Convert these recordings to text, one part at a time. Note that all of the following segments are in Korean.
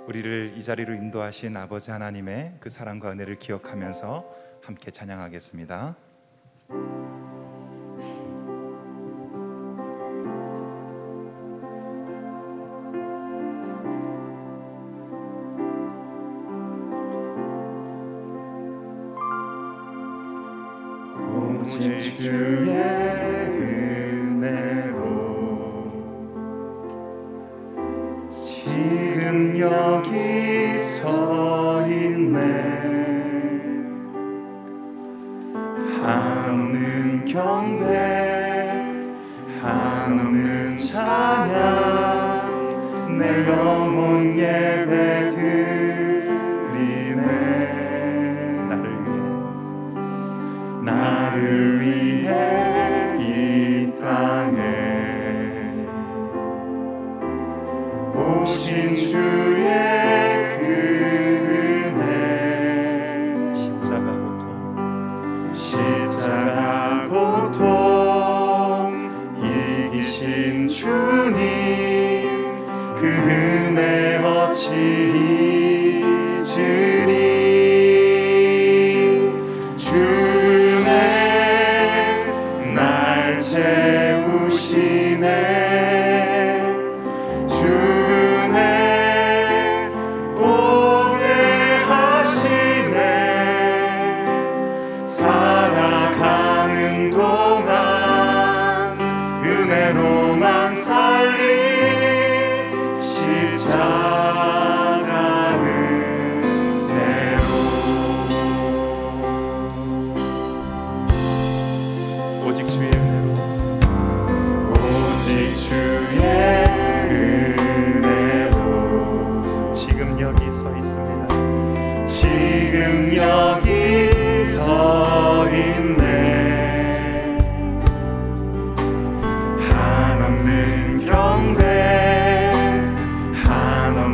우리를 이 자리로 인도하신 아버지 하나님의 그 사랑과 은혜를 기억하면서 함께 찬양하겠습니다. 오직 주의 은혜로 지금 여기 서 있네. 한없는 경배, 한없는 찬양, 내 영혼 예배 드리네. 나를 위해 이 땅에 오신 주의 그 은혜, 십자가 고통 이기신 주님, 그 은혜 어찌 잊으리. 채우시네. 주네 오게 하시네. 살아가는 동안 은혜로만 살리 십자가 은혜로. 오직 주의 주의 은혜로 지금 여기 서 있습니다. 지금 여기 서 있네. 한없는 경배, 한없는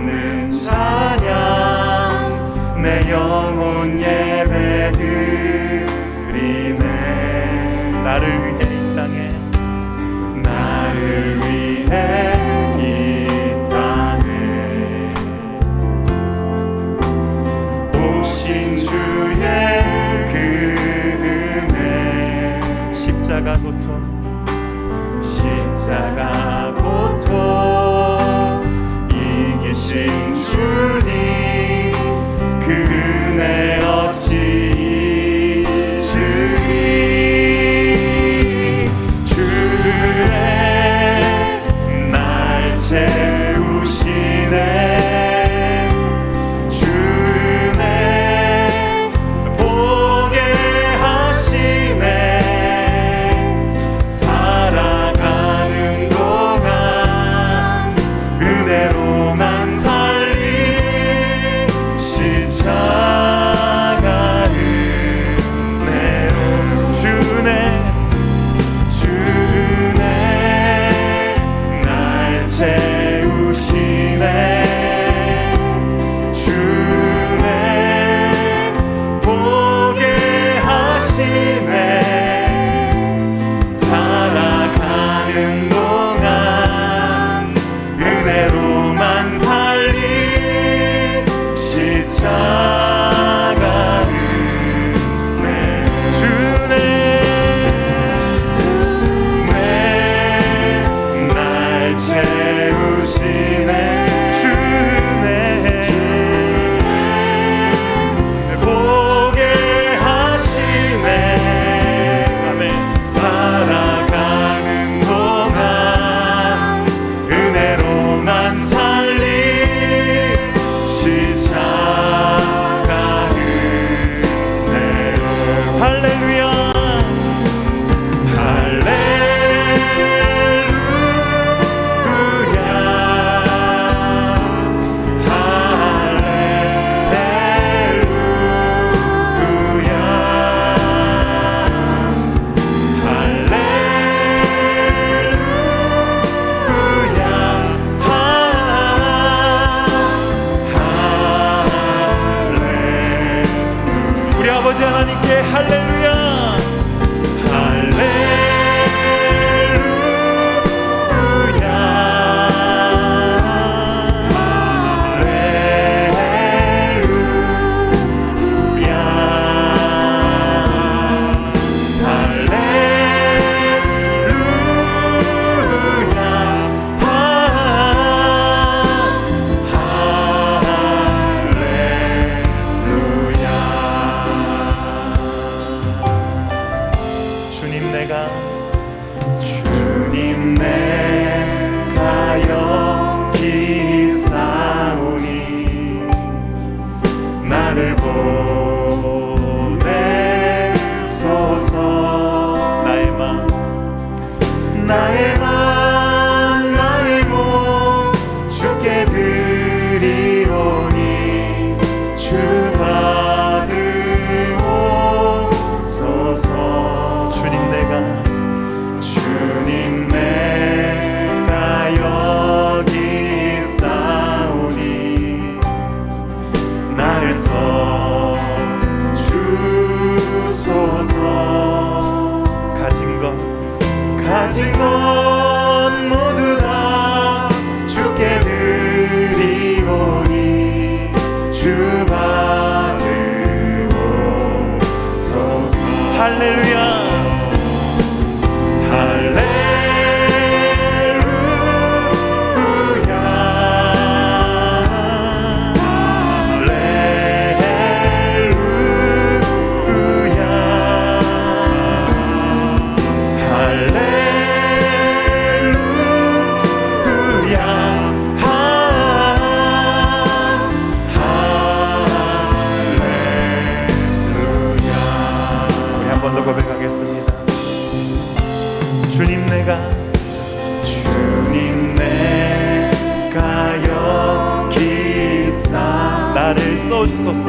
주소서.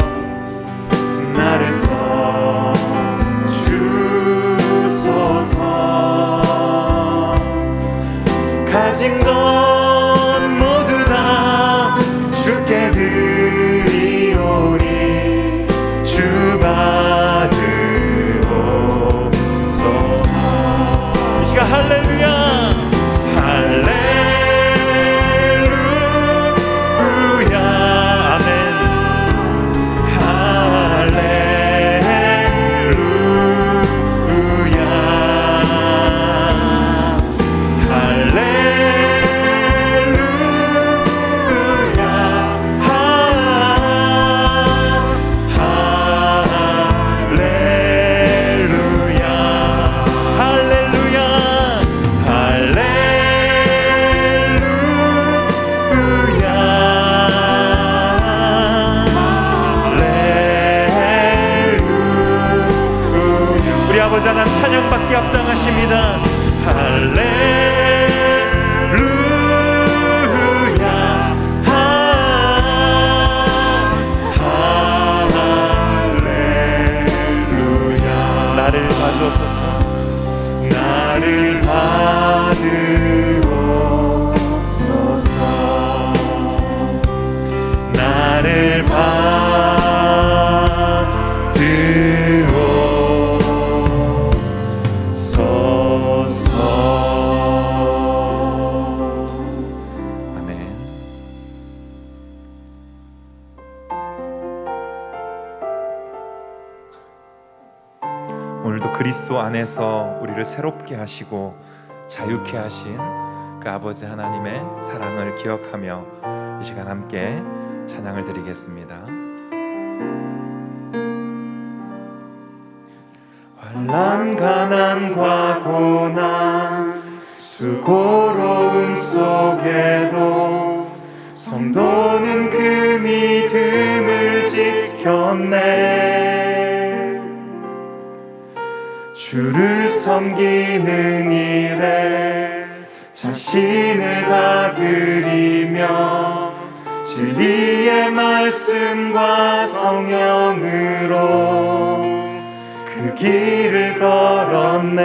나를 써 주소서. 가진 것 모두 다 주께 드리오니 주 받으옵소서. 이 시간 할렐루야 할렐루야 아멘. 할렐루야 아버지 하나님 찬양받기 합당하십니다. 할렐루야 할렐루야. 나를 받으옵소서. 나를 받으옵소서. 나를 오늘도 그리스도 안에서 우리를 새롭게 하시고 자유케 하신 그 아버지 하나님의 사랑을 기억하며 이 시간 함께 찬양을 드리겠습니다. 환난 가난과 고난 수고로움 속에도 성도는 그 믿음을 지켰네. 주를 섬기는 일에 자신을 다 드리며 진리의 말씀과 성령으로 그 길을 걸었네.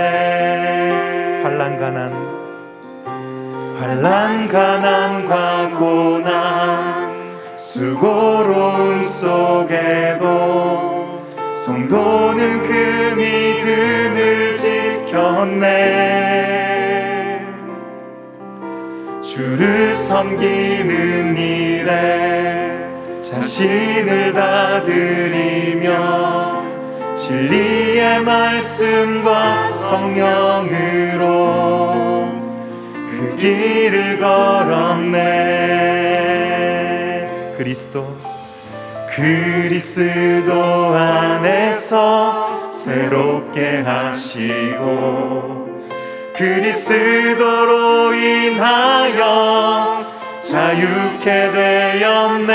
환난 가난과 고난 수고로움 속에도 성도는 그 믿음을 지켰네. 주를 섬기는 일에 자신을 다 드리며 진리의 말씀과 성령으로 그 길을 걸었네. 그리스도 안에서 새롭게 하시고 그리스도로 인하여 자유케 되었네.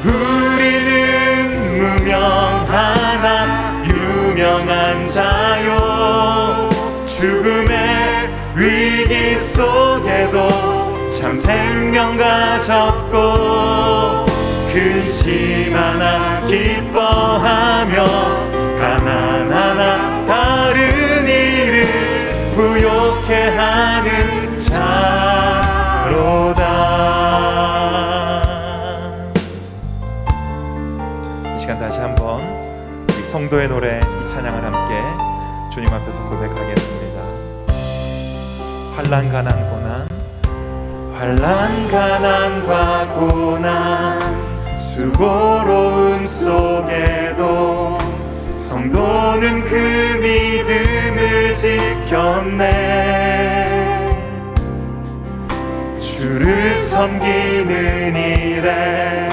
우리는 무명하나 유명한 자요. 죽음의 위기 속에도 참 생명 가졌고 근심 하나 기뻐하며 가난 하나 다른 이를 부욕해 하는 자로다. 이 시간 다시 한번 우리 성도의 노래 이 찬양을 함께 주님 앞에서 고백하겠습니다. 환난 가난과 고난 수고로움 속에도 성도는 그 믿음을 지켰네. 주를 섬기는 일에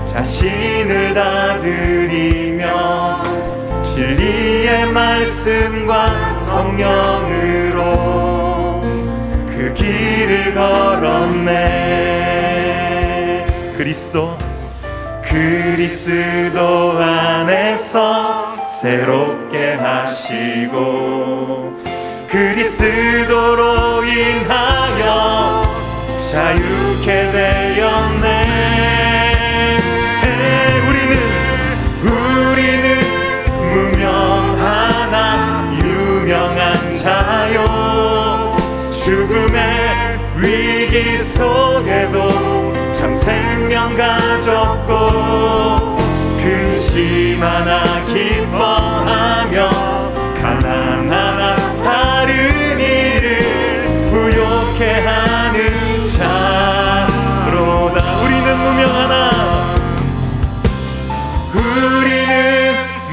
자신을 다 드리며 진리의 말씀과 성령으로 그 길을 걸었네. 그리스도 안에서 새롭게 하시고 그리스도로 인하여 자유케 되었네. 우리는 무명하나 유명한 자요, 죽음의 위기 속에도 참 생명 가졌고 근심 하나 기뻐하며 가난하나 다른 이를 부욕해 하는 자로다. 우리는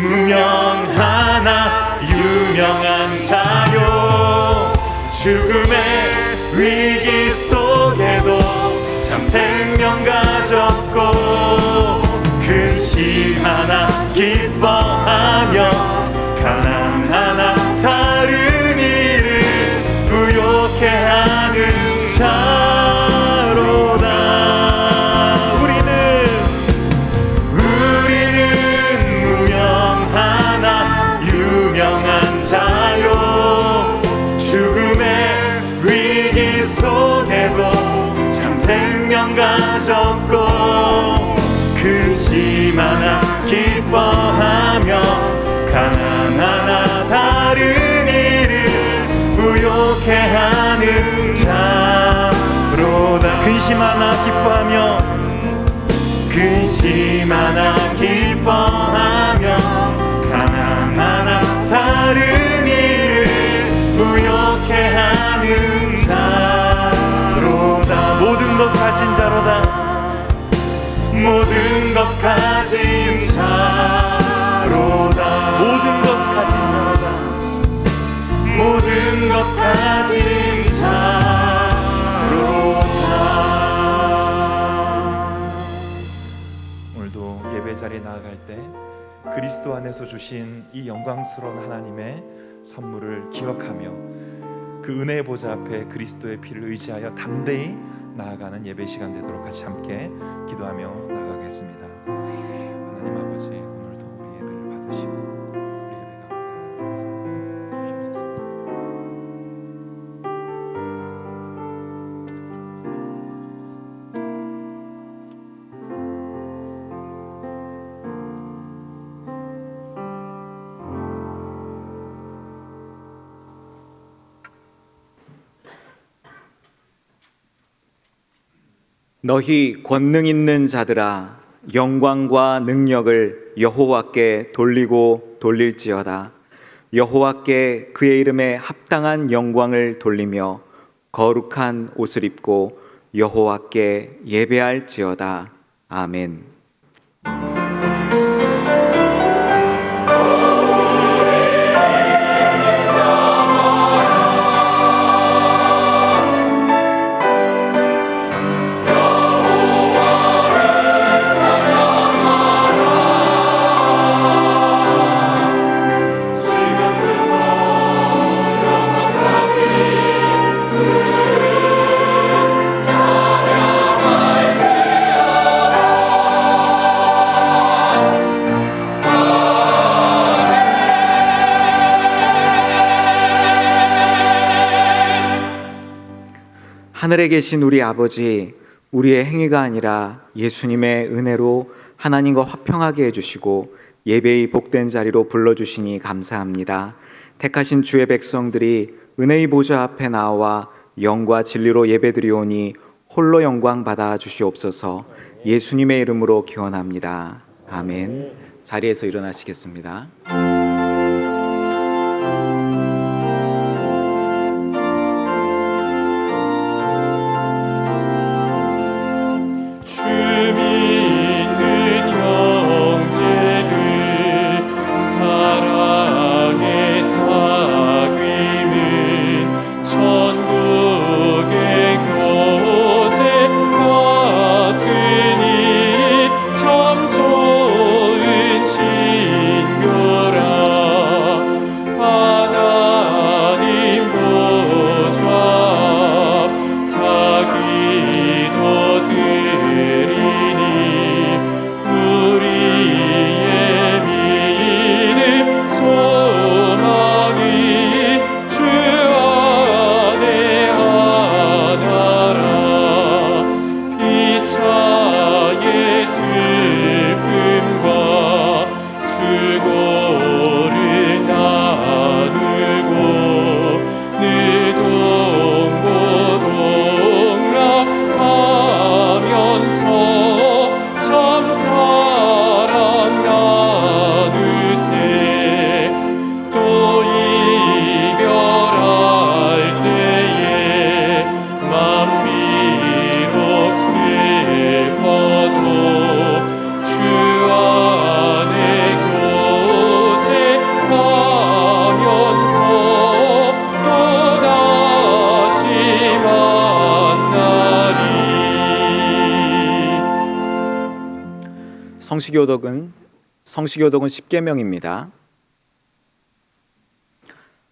무명하나 유명한 자요, 죽음의 위기 속에도 참 생명 가졌고 근심 하나 기뻐하며 가난하나 다른 이를 부욕해 하는 자로다. 우리는 무명하나 유명한 자요, 죽음의 위기 속에도 참 생명 가졌고 근심 하나 기뻐하며 가난하나 다른 이를 부욕해 하는 자로다. 근심 하나 기뻐하며 가난하나 다른 이를 부욕해 하는 자로다. 모든 것 가진 자로다. 모든 것 가진 자로다. 모든 것 가진 자로다. 모든 것 가진 자로다. 오늘도 예배 자리에 나아갈 때 그리스도 안에서 주신 이 영광스러운 하나님의 선물을 기억하며 그 은혜의 보좌 앞에 그리스도의 피를 의지하여 담대히 나아가는 예배 시간 되도록 같이 함께 기도하며 나아가겠습니다. 하나님 아버지, 오늘도 우리 예배를 받으시고 우리 예배 가운데 주옵소서. 너희 권능 있는 자들아, 영광과 능력을 여호와께 돌리고 돌릴지어다. 여호와께 그의 이름에 합당한 영광을 돌리며 거룩한 옷을 입고 여호와께 예배할지어다. 아멘. 하늘에 계신 우리 아버지, 우리의 행위가 아니라 예수님의 은혜로 하나님과 화평하게 해주시고 예배의 복된 자리로 불러주시니 감사합니다. 택하신 주의 백성들이 은혜의 보좌 앞에 나와 영과 진리로 예배드리오니 홀로 영광 받아 주시옵소서. 예수님의 이름으로 기원합니다. 아멘. 자리에서 일어나시겠습니다. 참 좋은 친구라. 성시교독은 10계명입니다.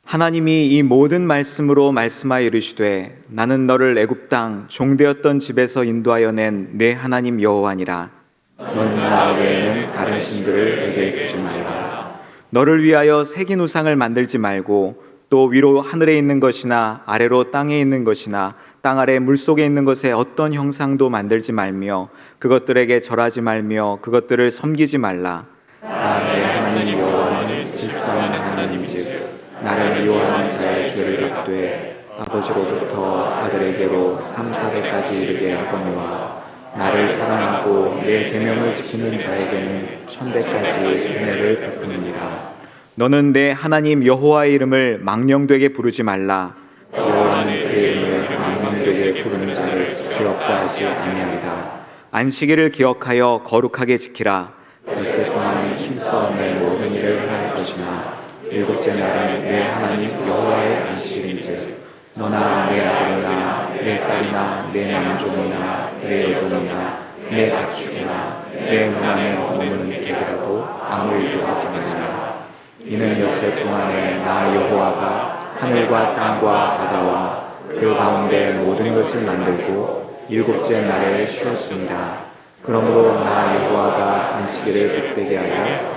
하나님이 이 모든 말씀으로 말씀하여 이르시되 나는 너를 애굽 땅 종되었던 집에서 인도하여 낸 내 하나님 여호와니라. 너는 나 외에는 다른 신들을 내게 두지 말라. 너를 위하여 새긴 우상을 만들지 말고 또 위로 하늘에 있는 것이나 아래로 땅에 있는 것이나 땅 아래 물속에 있는 것에 어떤 형상도 만들지 말며 그것들에게 절하지 말며 그것들을 섬기지 말라. 나 내 하나님 여호와는 질투하는 하나님이즉 나를 미워하는 자의 죄를 갚되 아버지로부터 아들에게로 3, 4대까지 이르게 하거니와 나를 사랑하고 내 계명을 지키는 자에게는 1000대까지 은혜를 베푸느니라. 너는 내 하나님 여호와의 이름을 망령되게 부르지 말라. 여호와는 그 이름을 망령되게 부르는 자를 죄없다 하지 아니하리라. 안식일을 기억하여 거룩하게 지키라. 엿새 동안 힘써 내 모든 일을 행할 것이나 일곱째 날은 내 하나님 여호와의 안식일인즉 너나 내 아들이나 내 딸이나 내 남종이나 내 여종이나 내 가축이나 내 문 안에 머무는 객이라도 아무 일도 하지 말라. 이는 엿새 동안에 나 여호와가 하늘과 땅과 바다와 그 가운데 모든 것을 만들고 일곱째 날에 쉬었습니다. 그러므로 나 여호와가 안식일을 복되게 하여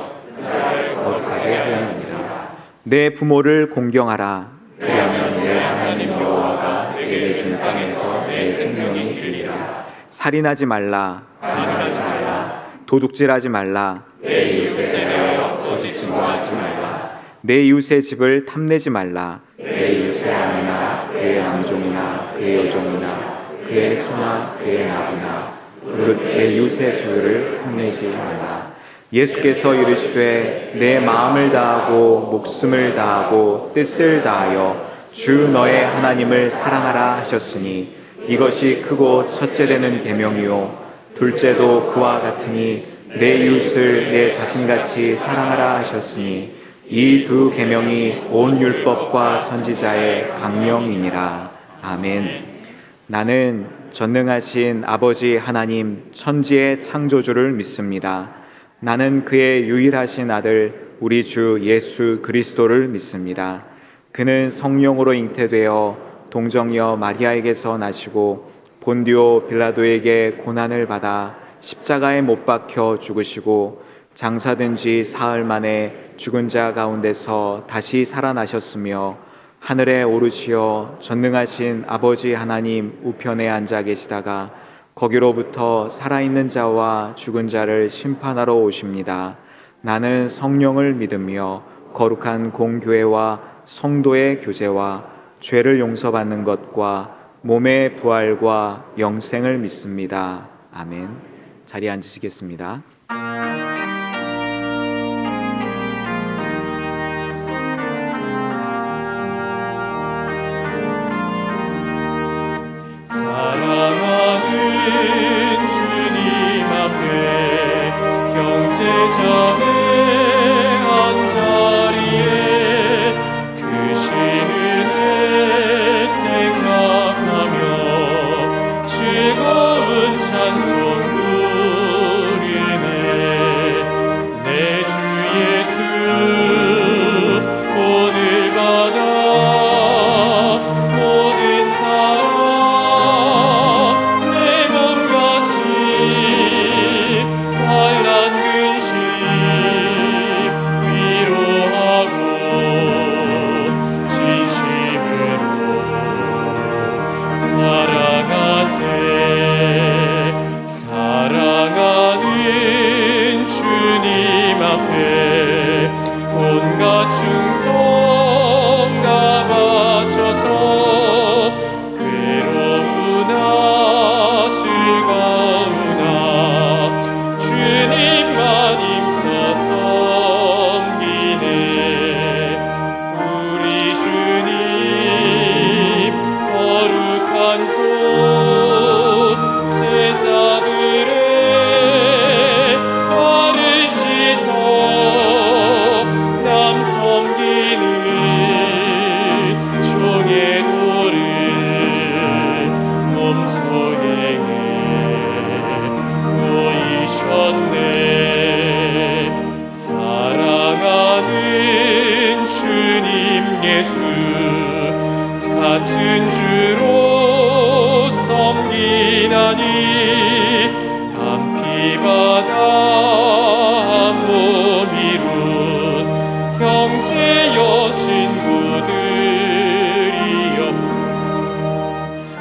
거룩하게 하였느니라. 내 부모를 공경하라. 그리하면 내 하나님 여호와가 내게 준 땅에서 내 생명이 들리라. 살인하지 말라. 간음하지 말라. 도둑질하지 말라. 내 이웃에 대하여 거짓 증거하지 말라. 내 이웃의 집을 탐내지 말라. 내 이웃의 아내나 그의 남종이나 그의 여종이나 그의 소나 그의 낙이나 무릇 내 이웃의 소유를 탐내지 말라. 예수께서 이르시되 내 마음을 다하고 목숨을 다하고 뜻을 다하여 주 너의 하나님을 사랑하라 하셨으니 이것이 크고 첫째 되는 계명이요 둘째도 그와 같으니 내 이웃을 내 자신같이 사랑하라 하셨으니 이 두 계명이 온 율법과 선지자의 강령이니라. 아멘. 나는 전능하신 아버지 하나님 천지의 창조주를 믿습니다. 나는 그의 유일하신 아들 우리 주 예수 그리스도를 믿습니다. 그는 성령으로 잉태되어 동정녀 마리아에게서 나시고 본디오 빌라도에게 고난을 받아 십자가에 못 박혀 죽으시고 장사된 지 사흘 만에 죽은 자 가운데서 다시 살아나셨으며 하늘에 오르시어 전능하신 아버지 하나님 우편에 앉아 계시다가 거기로부터 살아있는 자와 죽은 자를 심판하러 오십니다. 나는 성령을 믿으며 거룩한 공교회와 성도의 교제와 죄를 용서받는 것과 몸의 부활과 영생을 믿습니다. 아멘. 자리에 앉으시겠습니다. 사랑하는 주님 앞에 형제자매 한자리에 크신 은혜 생각하며 즐거운 찬송 부르네.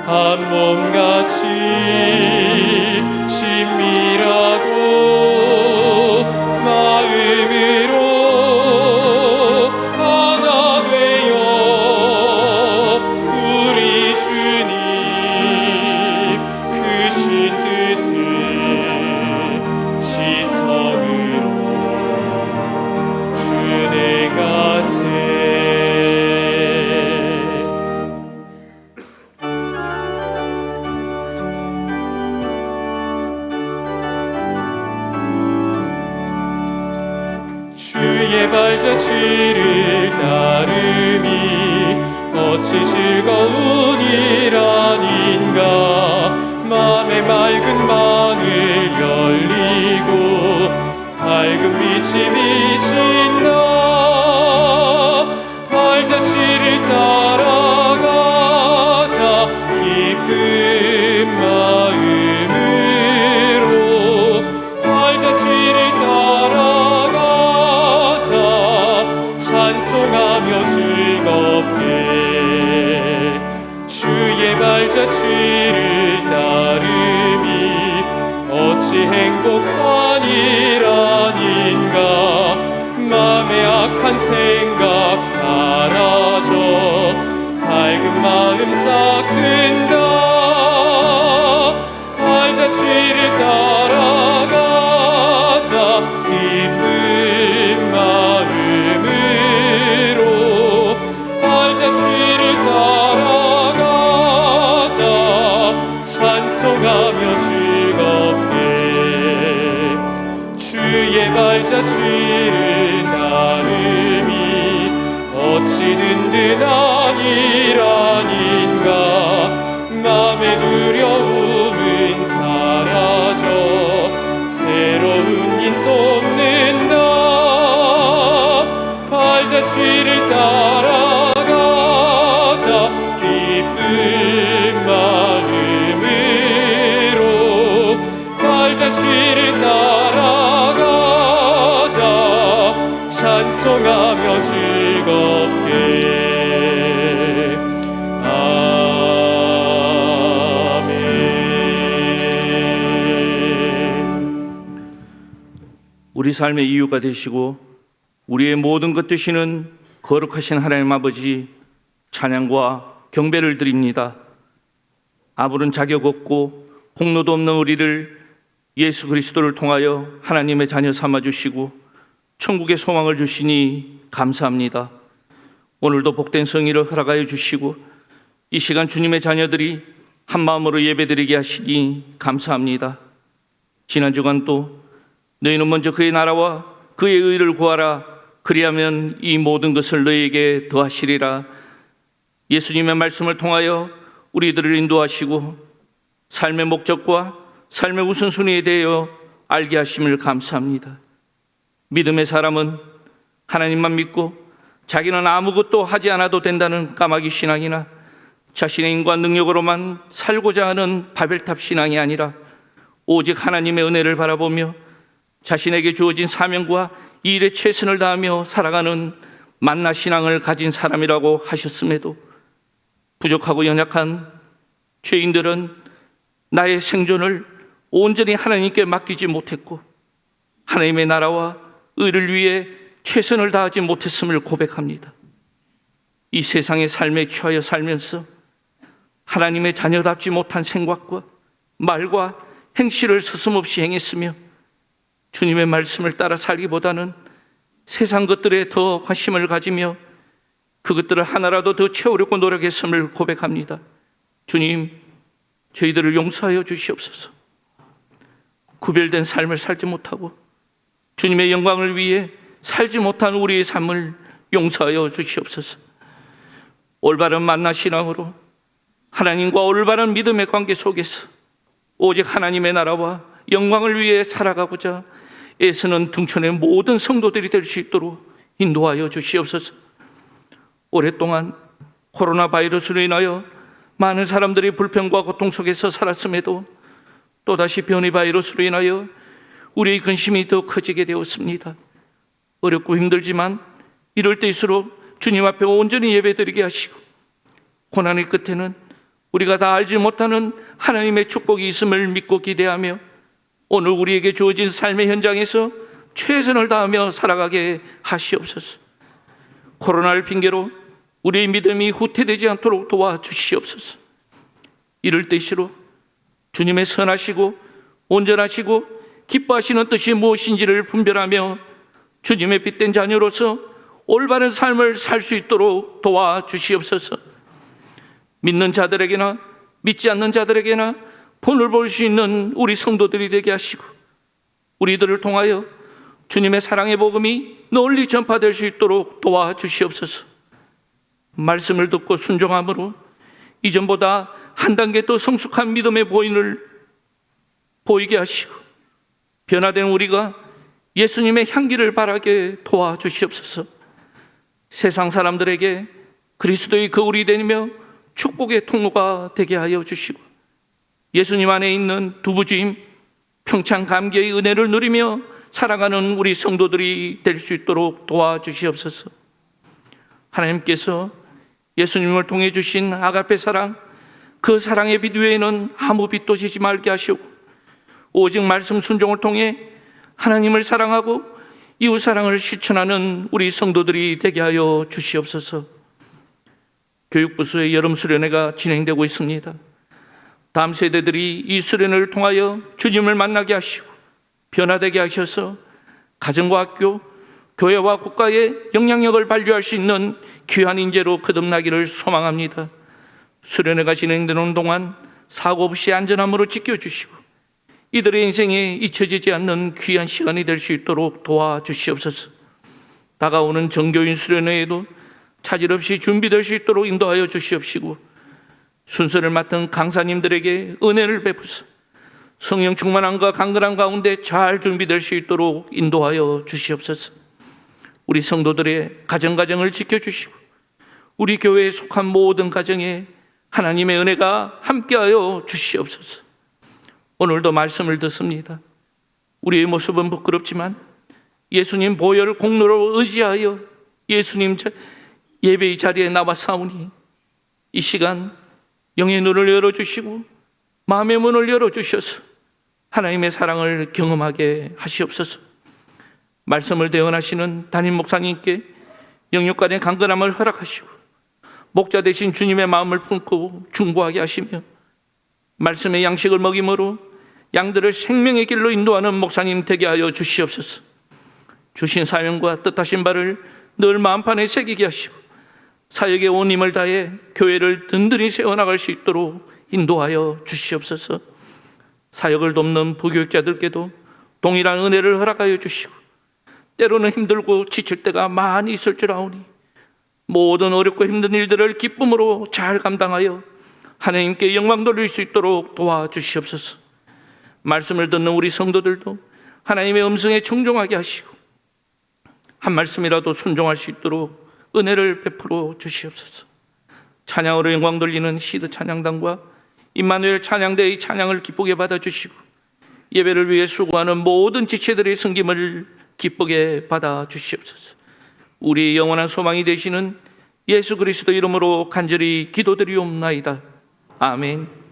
한 몸같이 친밀하고 마음으로 하나 되어 우리 주님 크신 뜻을 지성으로 준행하세. 주의 발자취를 따름이 어찌 즐거운 일 아닌가. 맘의 맑은 마음을 열리고 밝은 빛이 비친다. 발자취를 따라가자 기쁜 마음으로. 발자취를 따라가자 찬송하며 즐겁게. 주의 발자취를 따름이 어찌 행복한 일 아닌가. 맘의 악한 생각 사라져 밝은 마음 싹 든다. 발자취를 따라가자 기쁜 마음으로. 발자취를 따라가자 찬송하며 즐겁게. 주의 발자취를 따름이 어찌 든든한 일 아닌가. 맘의 두려움은 사라져 새로운 힘 솟는다. 발자취를 따라가자 기쁜 마음으로. 발자취를 따라가자 찬송하며 즐겁게. 우리 삶의 이유가 되시고 우리의 모든 것 되시는 거룩하신 하나님 아버지, 찬양과 경배를 드립니다. 아무런 자격 없고 공로도 없는 우리를 예수 그리스도를 통하여 하나님의 자녀 삼아주시고 천국의 소망을 주시니 감사합니다. 오늘도 복된 성의를 허락하여 주시고 이 시간 주님의 자녀들이 한마음으로 예배드리게 하시니 감사합니다. 지난 주간도 너희는 먼저 그의 나라와 그의 의를 구하라. 그리하면 이 모든 것을 너희에게 더하시리라. 예수님의 말씀을 통하여 우리들을 인도하시고 삶의 목적과 삶의 우선순위에 대하여 알게 하심을 감사합니다. 믿음의 사람은 하나님만 믿고 자기는 아무것도 하지 않아도 된다는 까마귀 신앙이나 자신의 인간 능력으로만 살고자 하는 바벨탑 신앙이 아니라 오직 하나님의 은혜를 바라보며 자신에게 주어진 사명과 이 일에 최선을 다하며 살아가는 만나 신앙을 가진 사람이라고 하셨음에도 부족하고 연약한 죄인들은 나의 생존을 온전히 하나님께 맡기지 못했고 하나님의 나라와 의를 위해 최선을 다하지 못했음을 고백합니다. 이 세상의 삶에 취하여 살면서 하나님의 자녀답지 못한 생각과 말과 행실을 서슴없이 행했으며 주님의 말씀을 따라 살기보다는 세상 것들에 더 관심을 가지며 그것들을 하나라도 더 채우려고 노력했음을 고백합니다. 주님, 저희들을 용서하여 주시옵소서. 구별된 삶을 살지 못하고 주님의 영광을 위해 살지 못한 우리의 삶을 용서하여 주시옵소서. 올바른 만나 신앙으로 하나님과 올바른 믿음의 관계 속에서 오직 하나님의 나라와 영광을 위해 살아가고자 애쓰는 등촌의 모든 성도들이 될 수 있도록 인도하여 주시옵소서. 오랫동안 코로나 바이러스로 인하여 많은 사람들이 불평과 고통 속에서 살았음에도 또다시 변이 바이러스로 인하여 우리의 근심이 더 커지게 되었습니다. 어렵고 힘들지만 이럴 때일수록 주님 앞에 온전히 예배드리게 하시고 고난의 끝에는 우리가 다 알지 못하는 하나님의 축복이 있음을 믿고 기대하며 오늘 우리에게 주어진 삶의 현장에서 최선을 다하며 살아가게 하시옵소서. 코로나를 핑계로 우리의 믿음이 후퇴되지 않도록 도와주시옵소서. 이럴 때일수록 주님의 선하시고 온전하시고 기뻐하시는 뜻이 무엇인지를 분별하며 주님의 빛된 자녀로서 올바른 삶을 살 수 있도록 도와주시옵소서. 믿는 자들에게나 믿지 않는 자들에게나 본을 볼 수 있는 우리 성도들이 되게 하시고 우리들을 통하여 주님의 사랑의 복음이 널리 전파될 수 있도록 도와주시옵소서. 말씀을 듣고 순종함으로 이전보다 한 단계 더 성숙한 믿음의 보인을 보이게 하시고 변화된 우리가 예수님의 향기를 바라게 도와주시옵소서. 세상 사람들에게 그리스도의 거울이 되며 축복의 통로가 되게 하여 주시고 예수님 안에 있는 두부주임 평창 감개의 은혜를 누리며 살아가는 우리 성도들이 될 수 있도록 도와주시옵소서. 하나님께서 예수님을 통해 주신 아가페 사랑, 그 사랑의 빛 외에는 아무 빛도 지지 말게 하시고 오직 말씀 순종을 통해 하나님을 사랑하고 이웃 사랑을 실천하는 우리 성도들이 되게 하여 주시옵소서. 교육부서의 여름 수련회가 진행되고 있습니다. 다음 세대들이 이 수련회를 통하여 주님을 만나게 하시고 변화되게 하셔서 가정과 학교, 교회와 국가에 영향력을 발휘할 수 있는 귀한 인재로 거듭나기를 소망합니다. 수련회가 진행되는 동안 사고 없이 안전함으로 지켜주시고 이들의 인생에 잊혀지지 않는 귀한 시간이 될 수 있도록 도와주시옵소서. 다가오는 정교인 수련회에도 차질 없이 준비될 수 있도록 인도하여 주시옵시고 순서를 맡은 강사님들에게 은혜를 베푸사 성령 충만함과 강건함 가운데 잘 준비될 수 있도록 인도하여 주시옵소서. 우리 성도들의 가정을 지켜주시고 우리 교회에 속한 모든 가정에 하나님의 은혜가 함께하여 주시옵소서. 오늘도 말씀을 듣습니다. 우리의 모습은 부끄럽지만 예수님 보혈 공로로 의지하여 예수님 예배의 자리에 나와 싸우니 이 시간 영의 눈을 열어주시고 마음의 문을 열어주셔서 하나님의 사랑을 경험하게 하시옵소서. 말씀을 대언하시는 담임 목사님께 영육 간의 강건함을 허락하시고 목자 되신 주님의 마음을 품고 중보하게 하시며 말씀의 양식을 먹임으로 양들을 생명의 길로 인도하는 목사님 되게 하여 주시옵소서. 주신 사명과 뜻하신 바를 늘 마음판에 새기게 하시고 사역에 온 힘을 다해 교회를 든든히 세워나갈 수 있도록 인도하여 주시옵소서. 사역을 돕는 부교육자들께도 동일한 은혜를 허락하여 주시고 때로는 힘들고 지칠 때가 많이 있을 줄 아오니 모든 어렵고 힘든 일들을 기쁨으로 잘 감당하여 하나님께 영광 돌릴 수 있도록 도와주시옵소서. 말씀을 듣는 우리 성도들도 하나님의 음성에 청종하게 하시고 한 말씀이라도 순종할 수 있도록 은혜를 베풀어 주시옵소서. 찬양으로 영광 돌리는 시드 찬양단과 임마누엘 찬양대의 찬양을 기쁘게 받아주시고 예배를 위해 수고하는 모든 지체들의 섬김을 기쁘게 받아주시옵소서. 우리의 영원한 소망이 되시는 예수 그리스도 이름으로 간절히 기도드리옵나이다. 아멘.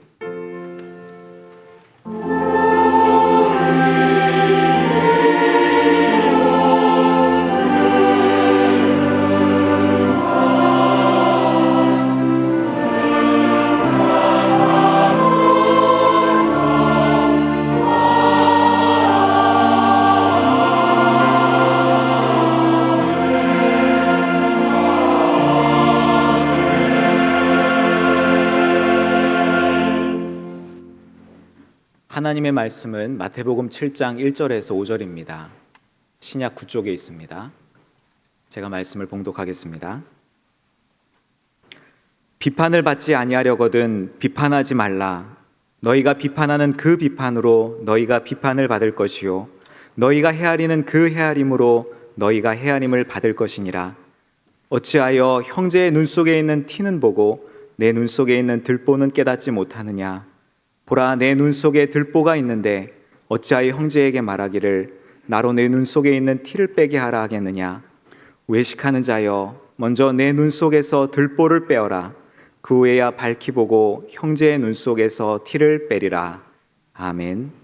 하나님의 말씀은 마태복음 7장 1절에서 5절입니다. 신약 9쪽에 있습니다. 제가 말씀을 봉독하겠습니다. 비판을 받지 아니하려거든 비판하지 말라. 너희가 비판하는 그 비판으로 너희가 비판을 받을 것이요 너희가 헤아리는 그 헤아림으로 너희가 헤아림을 받을 것이니라. 어찌하여 형제의 눈 속에 있는 티는 보고 내 눈 속에 있는 들보는 깨닫지 못하느냐. 보라, 내 눈 속에 들보가 있는데 어찌하여 형제에게 말하기를 나로 내 눈 속에 있는 티를 빼게 하라 하겠느냐. 외식하는 자여, 먼저 내 눈 속에서 들보를 빼어라. 그 후에야 밝히 보고 형제의 눈 속에서 티를 빼리라. 아멘.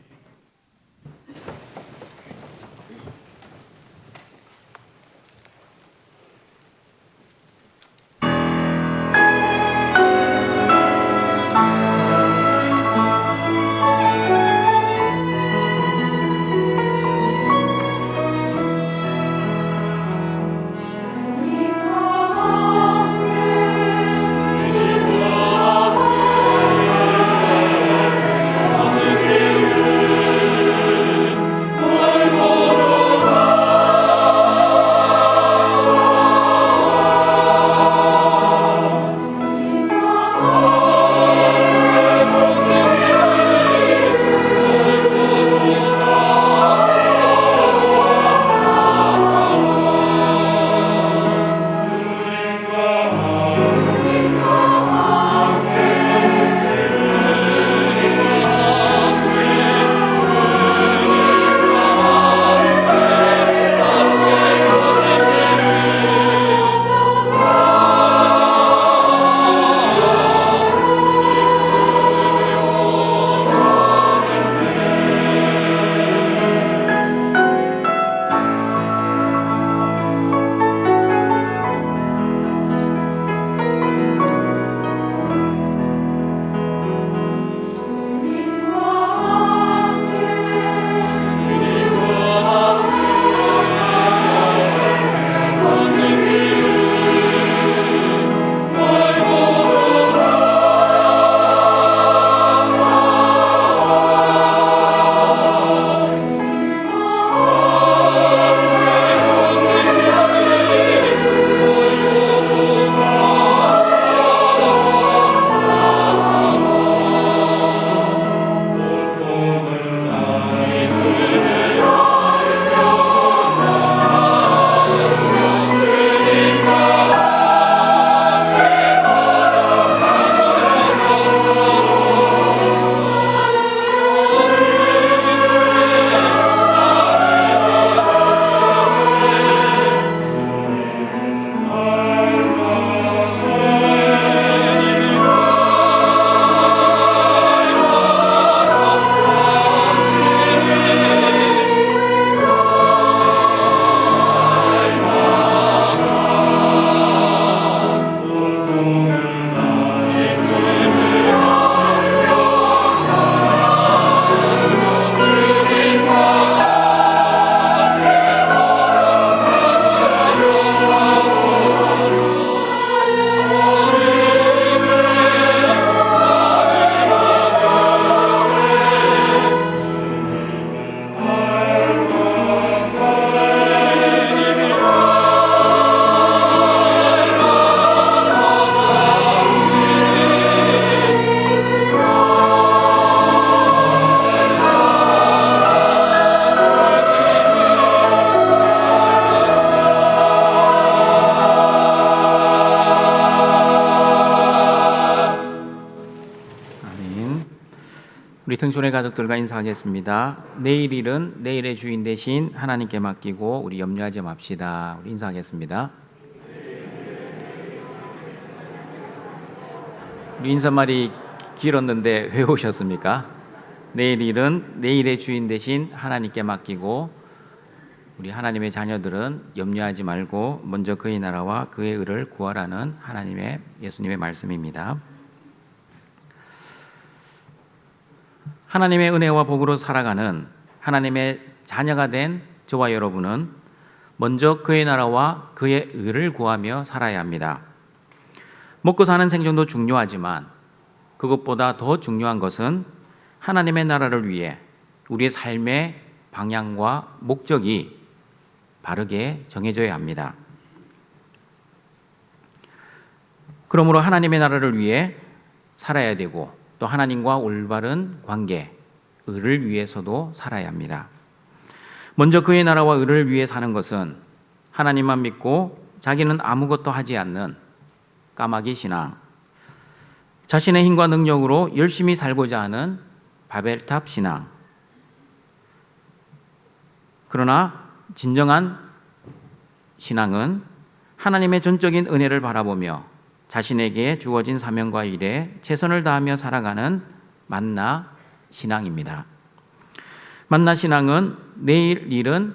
우리 등촌의 가족들과 인사하겠습니다. 내일 일은 내일의 주인 대신 하나님께 맡기고 우리 염려하지 맙시다. 우리 인사하겠습니다. 우리 인사말이 길었는데 왜 오셨습니까? 내일 일은 내일의 주인 대신 하나님께 맡기고 우리 하나님의 자녀들은 염려하지 말고 먼저 그의 나라와 그의 의를 구하라는 하나님의 예수님의 말씀입니다. 하나님의 은혜와 복으로 살아가는 하나님의 자녀가 된 저와 여러분은 먼저 그의 나라와 그의 의를 구하며 살아야 합니다. 먹고 사는 생존도 중요하지만 그것보다 더 중요한 것은 하나님의 나라를 위해 우리의 삶의 방향과 목적이 바르게 정해져야 합니다. 그러므로 하나님의 나라를 위해 살아야 되고 또 하나님과 올바른 관계, 의를 위해서도 살아야 합니다. 먼저 그의 나라와 의를 위해 사는 것은 하나님만 믿고 자기는 아무것도 하지 않는 까마귀 신앙, 자신의 힘과 능력으로 열심히 살고자 하는 바벨탑 신앙. 그러나 진정한 신앙은 하나님의 전적인 은혜를 바라보며 자신에게 주어진 사명과 일에 최선을 다하며 살아가는 만나 신앙입니다. 만나 신앙은 내일 일은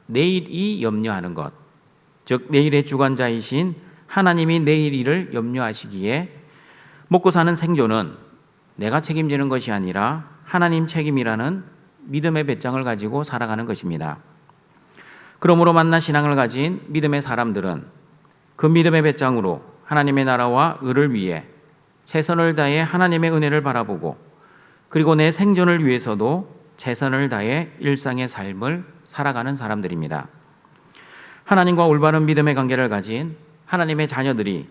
내일이 염려하는 것, 즉 내일의 주관자이신 하나님이 내일 일을 염려하시기에 먹고 사는 생존은 내가 책임지는 것이 아니라 하나님 책임이라는 믿음의 배짱을 가지고 살아가는 것입니다. 그러므로 만나 신앙을 가진 믿음의 사람들은 그 믿음의 배짱으로 하나님의 나라와 의를 위해 최선을 다해 하나님의 은혜를 바라보고 그리고 내 생존을 위해서도 최선을 다해 일상의 삶을 살아가는 사람들입니다. 하나님과 올바른 믿음의 관계를 가진 하나님의 자녀들이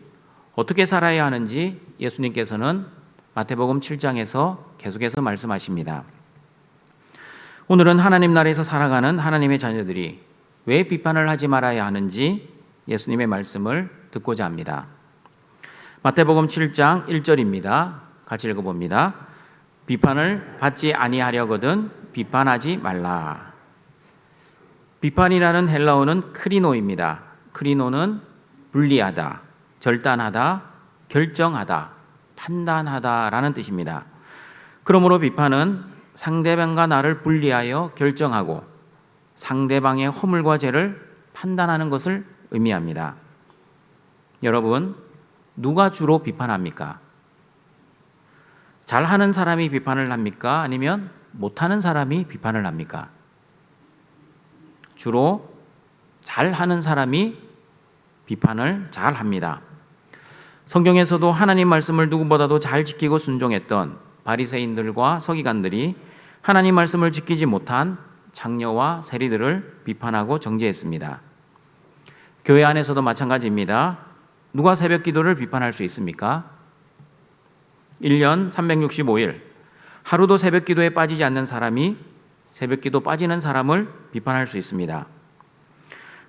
어떻게 살아야 하는지 예수님께서는 마태복음 7장에서 계속해서 말씀하십니다. 오늘은 하나님 나라에서 살아가는 하나님의 자녀들이 왜 비판을 하지 말아야 하는지 예수님의 말씀을 듣고자 합니다. 마태복음 7장 1절입니다. 같이 읽어봅니다. 비판을 받지 아니하려거든 비판하지 말라. 비판이라는 헬라어는 크리노입니다. 크리노는 분리하다, 절단하다, 결정하다, 판단하다라는 뜻입니다. 그러므로 비판은 상대방과 나를 분리하여 결정하고 상대방의 허물과 죄를 판단하는 것을 의미합니다. 여러분, 누가 주로 비판합니까? 잘하는 사람이 비판을 합니까? 아니면 못하는 사람이 비판을 합니까? 주로 잘하는 사람이 비판을 잘 합니다. 성경에서도 하나님 말씀을 누구보다도 잘 지키고 순종했던 바리새인들과 서기관들이 하나님 말씀을 지키지 못한 장녀와 세리들을 비판하고 정죄했습니다. 교회 안에서도 마찬가지입니다. 누가 새벽 기도를 비판할 수 있습니까? 1년 365일 하루도 새벽 기도에 빠지지 않는 사람이 새벽 기도 빠지는 사람을 비판할 수 있습니다.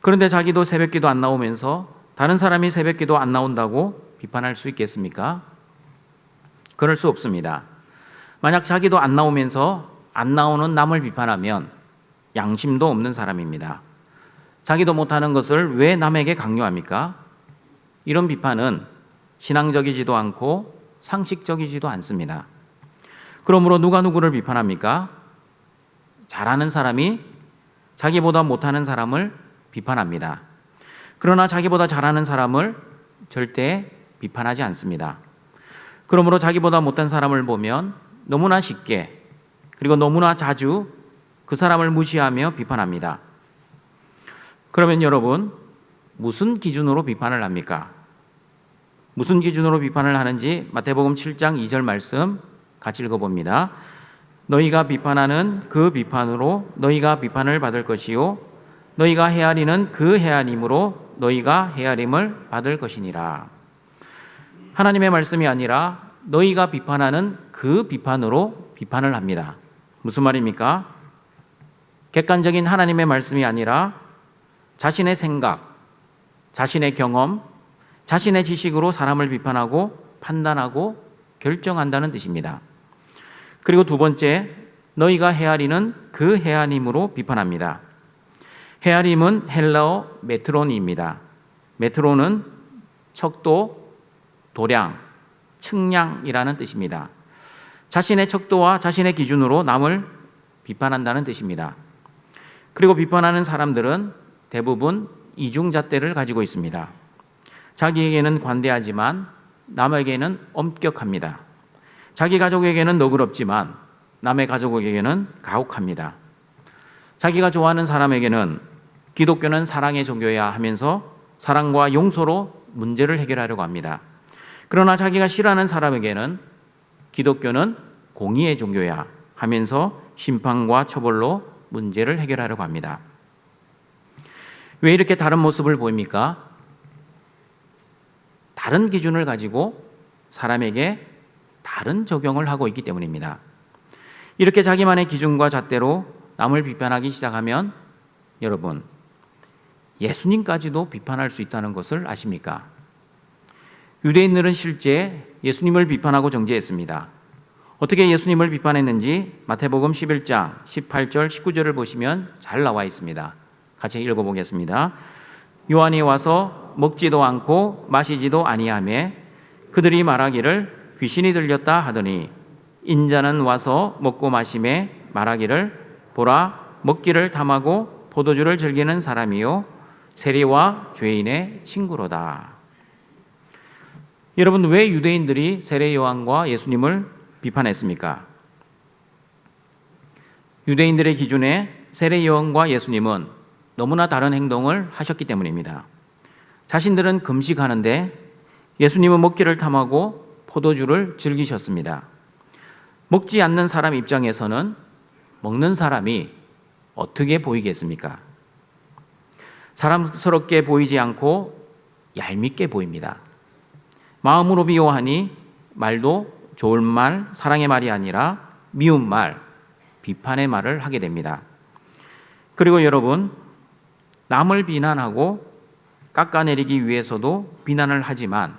그런데 자기도 새벽 기도 안 나오면서 다른 사람이 새벽 기도 안 나온다고 비판할 수 있겠습니까? 그럴 수 없습니다. 만약 자기도 안 나오면서 안 나오는 남을 비판하면 양심도 없는 사람입니다. 자기도 못하는 것을 왜 남에게 강요합니까? 이런 비판은 신앙적이지도 않고 상식적이지도 않습니다. 그러므로 누가 누구를 비판합니까? 잘하는 사람이 자기보다 못하는 사람을 비판합니다. 그러나 자기보다 잘하는 사람을 절대 비판하지 않습니다. 그러므로 자기보다 못한 사람을 보면 너무나 쉽게 그리고 너무나 자주 그 사람을 무시하며 비판합니다. 그러면 여러분, 무슨 기준으로 비판을 합니까? 무슨 기준으로 비판을 하는지 마태복음 7장 2절 말씀 같이 읽어봅니다. 너희가 비판하는 그 비판으로 너희가 비판을 받을 것이요 너희가 헤아리는 그 헤아림으로 너희가 헤아림을 받을 것이니라. 하나님의 말씀이 아니라 너희가 비판하는 그 비판으로 비판을 합니다. 무슨 말입니까? 객관적인 하나님의 말씀이 아니라 자신의 생각, 자신의 경험, 자신의 지식으로 사람을 비판하고 판단하고 결정한다는 뜻입니다. 그리고 두 번째, 너희가 헤아리는 그 헤아림으로 비판합니다. 헤아림은 헬라어 메트론입니다. 메트론은 척도, 도량, 측량이라는 뜻입니다. 자신의 척도와 자신의 기준으로 남을 비판한다는 뜻입니다. 그리고 비판하는 사람들은 대부분 이중잣대를 가지고 있습니다. 자기에게는 관대하지만 남에게는 엄격합니다. 자기 가족에게는 너그럽지만 남의 가족에게는 가혹합니다. 자기가 좋아하는 사람에게는 기독교는 사랑의 종교야 하면서 사랑과 용서로 문제를 해결하려고 합니다. 그러나 자기가 싫어하는 사람에게는 기독교는 공의의 종교야 하면서 심판과 처벌로 문제를 해결하려고 합니다. 왜 이렇게 다른 모습을 보입니까? 다른 기준을 가지고 사람에게 다른 적용을 하고 있기 때문입니다. 이렇게 자기만의 기준과 잣대로 남을 비판하기 시작하면 여러분, 예수님까지도 비판할 수 있다는 것을 아십니까? 유대인들은 실제 예수님을 비판하고 정죄했습니다. 어떻게 예수님을 비판했는지 마태복음 11장 18절 19절을 보시면 잘 나와 있습니다. 같이 읽어보겠습니다. 요한이 와서 먹지도 않고 마시지도 아니하매 그들이 말하기를 귀신이 들렸다 하더니 인자는 와서 먹고 마심에 말하기를 보라 먹기를 탐하고 포도주를 즐기는 사람이요 세리와 죄인의 친구로다. 여러분, 왜 유대인들이 세례 요한과 예수님을 비판했습니까? 유대인들의 기준에 세례 요한과 예수님은 너무나 다른 행동을 하셨기 때문입니다. 자신들은 금식하는데 예수님은 먹기를 탐하고 포도주를 즐기셨습니다. 먹지 않는 사람 입장에서는 먹는 사람이 어떻게 보이겠습니까? 사람스럽게 보이지 않고 얄밉게 보입니다. 마음으로 미워하니 말도 좋을 말, 사랑의 말이 아니라 미운 말, 비판의 말을 하게 됩니다. 그리고 여러분, 남을 비난하고 깎아내리기 위해서도 비난을 하지만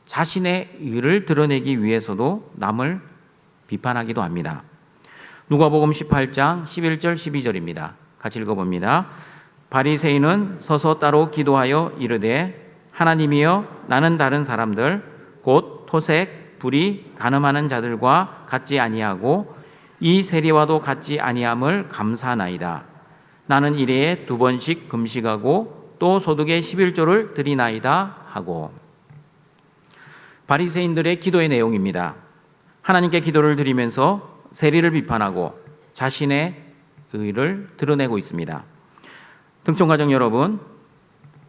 자신의 의를 드러내기 위해서도 남을 비판하기도 합니다. 누가복음 18장 11절 12절입니다. 같이 읽어봅니다. 바리새인은 서서 따로 기도하여 이르되 하나님이여 나는 다른 사람들 곧 토색, 불의, 간음하는 자들과 같지 아니하고 이 세리와도 같지 아니함을 감사하나이다. 나는 일해에 2번씩 금식하고 또 소득의 11조를 드리나이다 하고. 바리새인들의 기도의 내용입니다. 하나님께 기도를 드리면서 세리를 비판하고 자신의 의를 드러내고 있습니다. 등촌가족 여러분,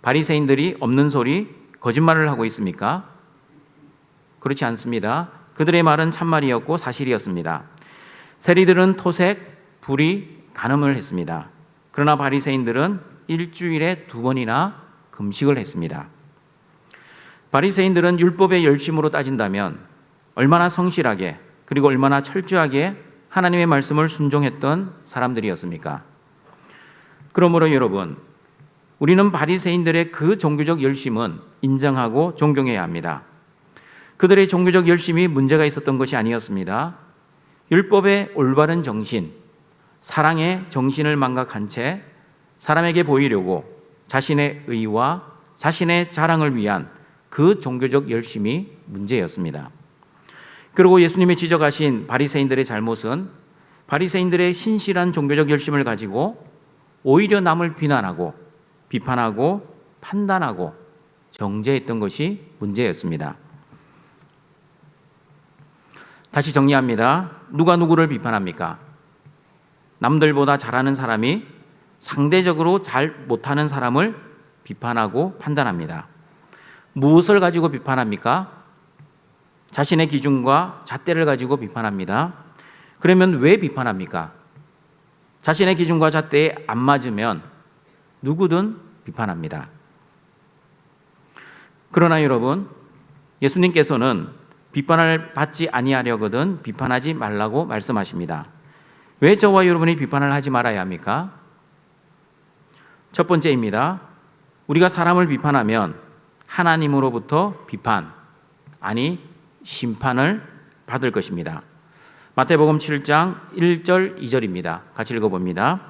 바리새인들이 없는 소리, 거짓말을 하고 있습니까? 그렇지 않습니다. 그들의 말은 참말이었고 사실이었습니다. 세리들은 토색, 불의, 간음을 했습니다. 그러나 바리새인들은 일주일에 2번이나 금식을 했습니다. 바리새인들은 율법의 열심으로 따진다면 얼마나 성실하게 그리고 얼마나 철저하게 하나님의 말씀을 순종했던 사람들이었습니까? 그러므로 여러분, 우리는 바리새인들의 그 종교적 열심은 인정하고 존경해야 합니다. 그들의 종교적 열심이 문제가 있었던 것이 아니었습니다. 율법의 올바른 정신, 사랑의 정신을 망각한 채 사람에게 보이려고 자신의 의와 자신의 자랑을 위한 그 종교적 열심이 문제였습니다. 그리고 예수님이 지적하신 바리새인들의 잘못은 바리새인들의 신실한 종교적 열심을 가지고 오히려 남을 비난하고 비판하고 판단하고 정죄했던 것이 문제였습니다. 다시 정리합니다. 누가 누구를 비판합니까? 남들보다 잘하는 사람이 상대적으로 잘 못하는 사람을 비판하고 판단합니다. 무엇을 가지고 비판합니까? 자신의 기준과 잣대를 가지고 비판합니다. 그러면 왜 비판합니까? 자신의 기준과 잣대에 안 맞으면 누구든 비판합니다. 그러나 여러분, 예수님께서는 비판을 받지 아니하려거든 비판하지 말라고 말씀하십니다. 왜 저와 여러분이 비판을 하지 말아야 합니까? 첫 번째입니다. 우리가 사람을 비판하면 하나님으로부터 비판, 아니 심판을 받을 것입니다. 마태복음 7장 1절 2절입니다. 같이 읽어봅니다.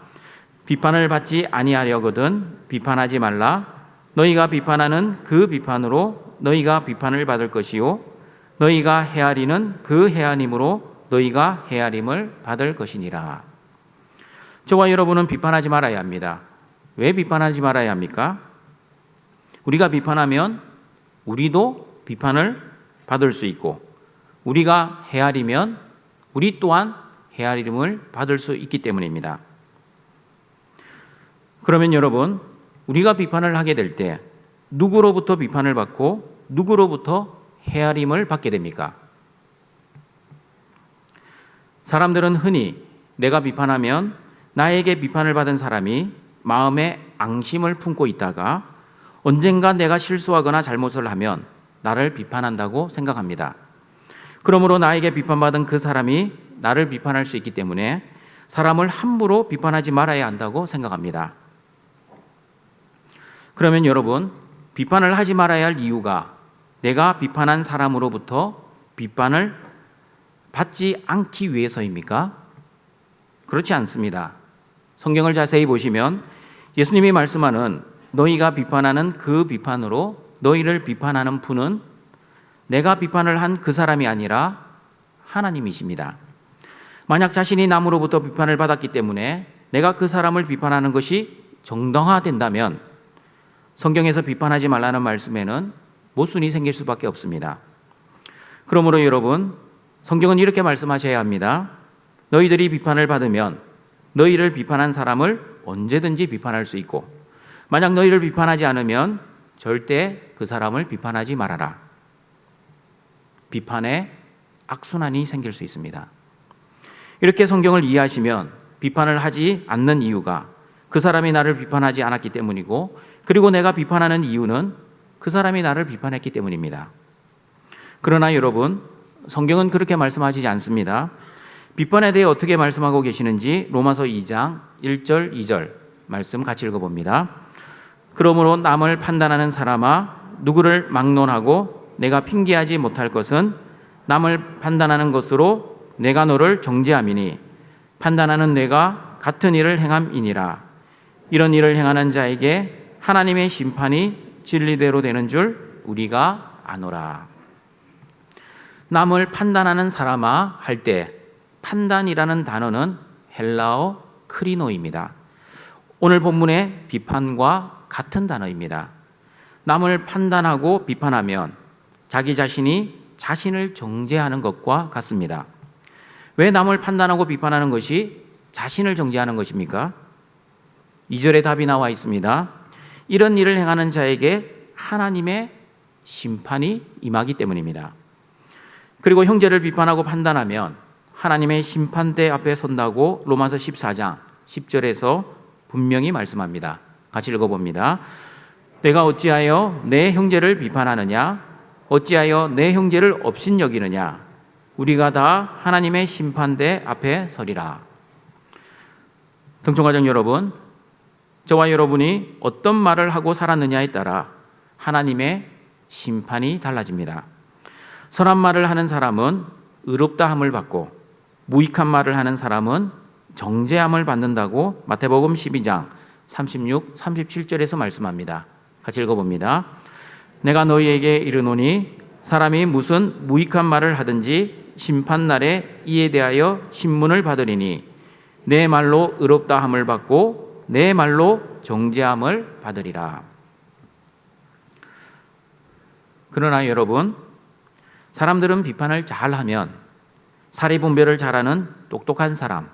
비판을 받지 아니하려거든 비판하지 말라. 너희가 비판하는 그 비판으로 너희가 비판을 받을 것이요 너희가 헤아리는 그 헤아림으로 너희가 헤아림을 받을 것이니라. 저와 여러분은 비판하지 말아야 합니다. 왜 비판하지 말아야 합니까? 우리가 비판하면 우리도 비판을 받을 수 있고 우리가 헤아리면 우리 또한 헤아림을 받을 수 있기 때문입니다. 그러면 여러분, 우리가 비판을 하게 될 때 누구로부터 비판을 받고 누구로부터 헤아림을 받게 됩니까? 사람들은 흔히 내가 비판하면 나에게 비판을 받은 사람이 마음에 앙심을 품고 있다가 언젠가 내가 실수하거나 잘못을 하면 나를 비판한다고 생각합니다. 그러므로 나에게 비판받은 그 사람이 나를 비판할 수 있기 때문에 사람을 함부로 비판하지 말아야 한다고 생각합니다. 그러면 여러분, 비판을 하지 말아야 할 이유가 내가 비판한 사람으로부터 비판을 받지 않기 위해서입니까? 그렇지 않습니다. 성경을 자세히 보시면 예수님이 말씀하는 너희가 비판하는 그 비판으로 너희를 비판하는 분은 내가 비판을 한 그 사람이 아니라 하나님이십니다. 만약 자신이 남으로부터 비판을 받았기 때문에 내가 그 사람을 비판하는 것이 정당화된다면 성경에서 비판하지 말라는 말씀에는 모순이 생길 수밖에 없습니다. 그러므로 여러분, 성경은 이렇게 말씀하셔야 합니다. 너희들이 비판을 받으면 너희를 비판한 사람을 언제든지 비판할 수 있고, 만약 너희를 비판하지 않으면 절대 그 사람을 비판하지 말아라. 비판에 악순환이 생길 수 있습니다. 이렇게 성경을 이해하시면 비판을 하지 않는 이유가 그 사람이 나를 비판하지 않았기 때문이고, 그리고 내가 비판하는 이유는 그 사람이 나를 비판했기 때문입니다. 그러나 여러분, 성경은 그렇게 말씀하시지 않습니다. 비판에 대해 어떻게 말씀하고 계시는지 로마서 2장 1절 2절 말씀 같이 읽어봅니다. 그러므로 남을 판단하는 사람아, 누구를 막론하고 내가 핑계하지 못할 것은 남을 판단하는 것으로 내가 너를 정죄함이니 판단하는 뇌가 같은 일을 행함이니라. 이런 일을 행하는 자에게 하나님의 심판이 진리대로 되는 줄 우리가 아노라. 남을 판단하는 사람아 할 때 판단이라는 단어는 헬라어 크리노입니다. 오늘 본문의 비판과 같은 단어입니다. 남을 판단하고 비판하면 자기 자신이 자신을 정죄하는 것과 같습니다. 왜 남을 판단하고 비판하는 것이 자신을 정죄하는 것입니까? 2절에 답이 나와 있습니다. 이런 일을 행하는 자에게 하나님의 심판이 임하기 때문입니다. 그리고 형제를 비판하고 판단하면 하나님의 심판대 앞에 선다고 로마서 14장 10절에서 분명히 말씀합니다. 같이 읽어봅니다. 내가 어찌하여 내 형제를 비판하느냐? 어찌하여 내 형제를 업신여기느냐? 우리가 다 하나님의 심판대 앞에 서리라. 등촌가족 여러분, 저와 여러분이 어떤 말을 하고 살았느냐에 따라 하나님의 심판이 달라집니다. 선한 말을 하는 사람은 의롭다함을 받고, 무익한 말을 하는 사람은 정죄함을 받는다고 마태복음 12장 36, 37절에서 말씀합니다. 같이 읽어봅니다. 내가 너희에게 이르노니 사람이 무슨 무익한 말을 하든지 심판날에 이에 대하여 신문을 받으리니 내 말로 의롭다함을 받고 내 말로 정죄함을 받으리라. 그러나 여러분, 사람들은 비판을 잘하면 사리 분별을 잘하는 똑똑한 사람,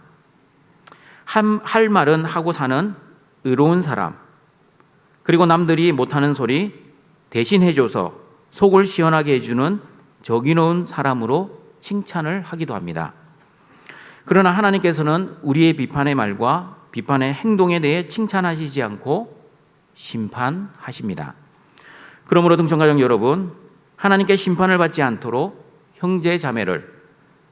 할 말은 하고 사는 의로운 사람, 그리고 남들이 못하는 소리 대신 해줘서 속을 시원하게 해주는 정이 놓은 사람으로 칭찬을 하기도 합니다. 그러나 하나님께서는 우리의 비판의 말과 비판의 행동에 대해 칭찬하시지 않고 심판하십니다. 그러므로 등촌가족 여러분, 하나님께 심판을 받지 않도록 형제 자매를,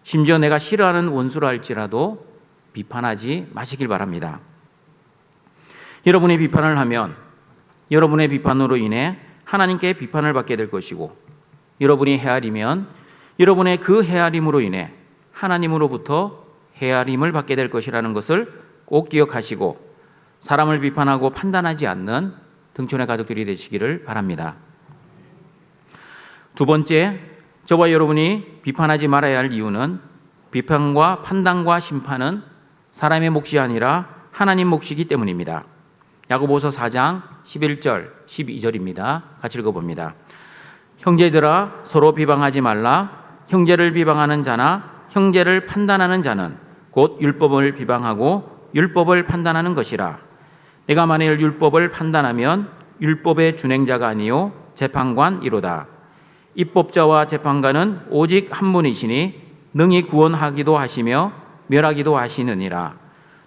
심지어 내가 싫어하는 원수라 할지라도 비판하지 마시길 바랍니다. 여러분이 비판을 하면 여러분의 비판으로 인해 하나님께 비판을 받게 될 것이고, 여러분이 헤아리면 여러분의 그 헤아림으로 인해 하나님으로부터 헤아림을 받게 될 것이라는 것을 꼭 기억하시고 사람을 비판하고 판단하지 않는 등촌의 가족들이 되시기를 바랍니다. 두 번째, 저와 여러분이 비판하지 말아야 할 이유는 비판과 판단과 심판은 사람의 몫이 아니라 하나님 몫이기 때문입니다. 야고보서 4장 11절 12절입니다. 같이 읽어봅니다. 형제들아, 서로 비방하지 말라. 형제를 비방하는 자나 형제를 판단하는 자는 곧 율법을 비방하고 율법을 판단하는 것이라. 내가 만일 율법을 판단하면 율법의 준행자가 아니요 재판관이로다. 입법자와 재판관은 오직 한 분이시니 능히 구원하기도 하시며 멸하기도 하시느니라.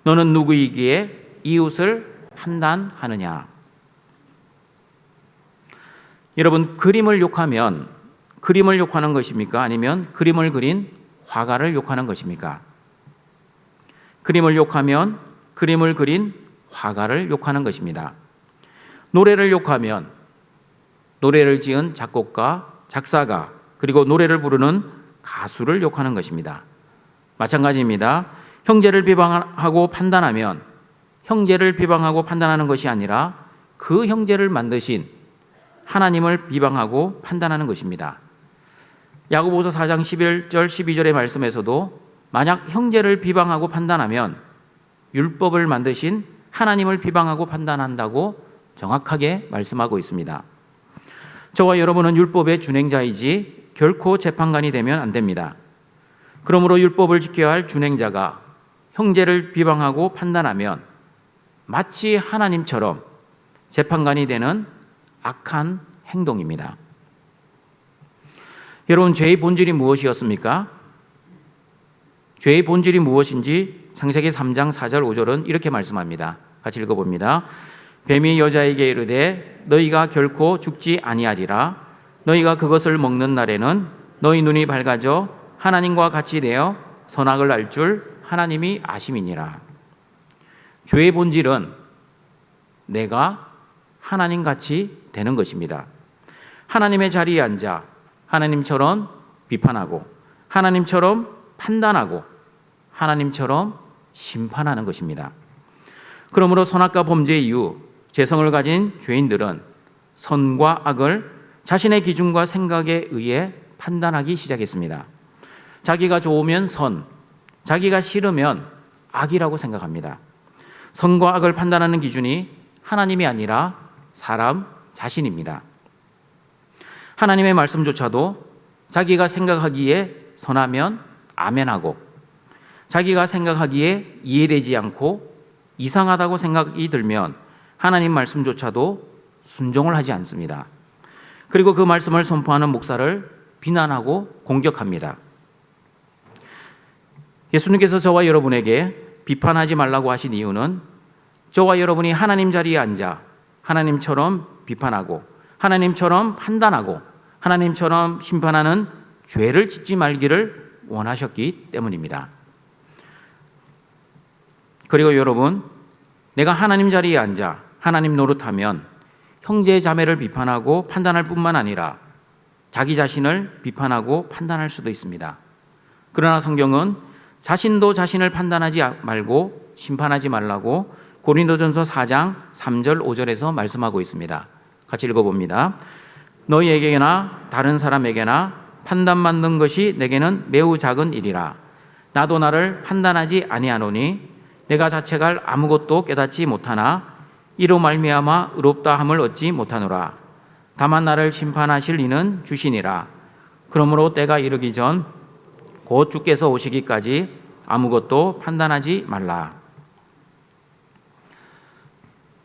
너는 누구이기에 이웃을 판단하느냐? 여러분, 그림을 욕하면 그림을 욕하는 것입니까? 아니면 그림을 그린 화가를 욕하는 것입니까? 그림을 욕하면 그림을 그린 화가를 욕하는 것입니다. 노래를 욕하면 노래를 지은 작곡가, 작사가, 그리고 노래를 부르는 가수를 욕하는 것입니다. 마찬가지입니다. 형제를 비방하고 판단하면 형제를 비방하고 판단하는 것이 아니라 그 형제를 만드신 하나님을 비방하고 판단하는 것입니다. 야고보서 4장 11절 12절의 말씀에서도 만약 형제를 비방하고 판단하면 율법을 만드신 하나님을 비방하고 판단한다고 정확하게 말씀하고 있습니다. 저와 여러분은 율법의 준행자이지 결코 재판관이 되면 안 됩니다. 그러므로 율법을 지켜야 할 준행자가 형제를 비방하고 판단하면 마치 하나님처럼 재판관이 되는 악한 행동입니다. 여러분, 죄의 본질이 무엇이었습니까? 죄의 본질이 무엇인지 창세기 3장 4절 5절은 이렇게 말씀합니다. 같이 읽어봅니다. 뱀이 여자에게 이르되 너희가 결코 죽지 아니하리라. 너희가 그것을 먹는 날에는 너희 눈이 밝아져 하나님과 같이 되어 선악을 알 줄 하나님이 아심이니라. 죄의 본질은 내가 하나님같이 되는 것입니다. 하나님의 자리에 앉아 하나님처럼 비판하고 하나님처럼 판단하고 하나님처럼 심판하는 것입니다. 그러므로 선악과 범죄 이후 재성을 가진 죄인들은 선과 악을 자신의 기준과 생각에 의해 판단하기 시작했습니다. 자기가 좋으면 선, 자기가 싫으면 악이라고 생각합니다. 선과 악을 판단하는 기준이 하나님이 아니라 사람 자신입니다. 하나님의 말씀조차도 자기가 생각하기에 선하면 아멘하고 자기가 생각하기에 이해되지 않고 이상하다고 생각이 들면 하나님 말씀조차도 순종을 하지 않습니다. 그리고 그 말씀을 선포하는 목사를 비난하고 공격합니다. 예수님께서 저와 여러분에게 비판하지 말라고 하신 이유는 저와 여러분이 하나님 자리에 앉아 하나님처럼 비판하고 하나님처럼 판단하고 하나님처럼 심판하는 죄를 짓지 말기를 원하셨기 때문입니다. 그리고 여러분, 내가 하나님 자리에 앉아 하나님 노릇하면 형제 자매를 비판하고 판단할 뿐만 아니라 자기 자신을 비판하고 판단할 수도 있습니다. 그러나 성경은 자신도 자신을 판단하지 말고 심판하지 말라고 고린도전서 4장 3절 5절에서 말씀하고 있습니다. 같이 읽어봅니다. 너희에게나 다른 사람에게나 판단받는 것이 내게는 매우 작은 일이라. 나도 나를 판단하지 아니하노니 내가 자책할 아무것도 깨닫지 못하나 이로 말미암아 의롭다함을 얻지 못하노라. 다만 나를 심판하실 이는 주시니라. 그러므로 때가 이르기 전 곧 주께서 오시기까지 아무것도 판단하지 말라.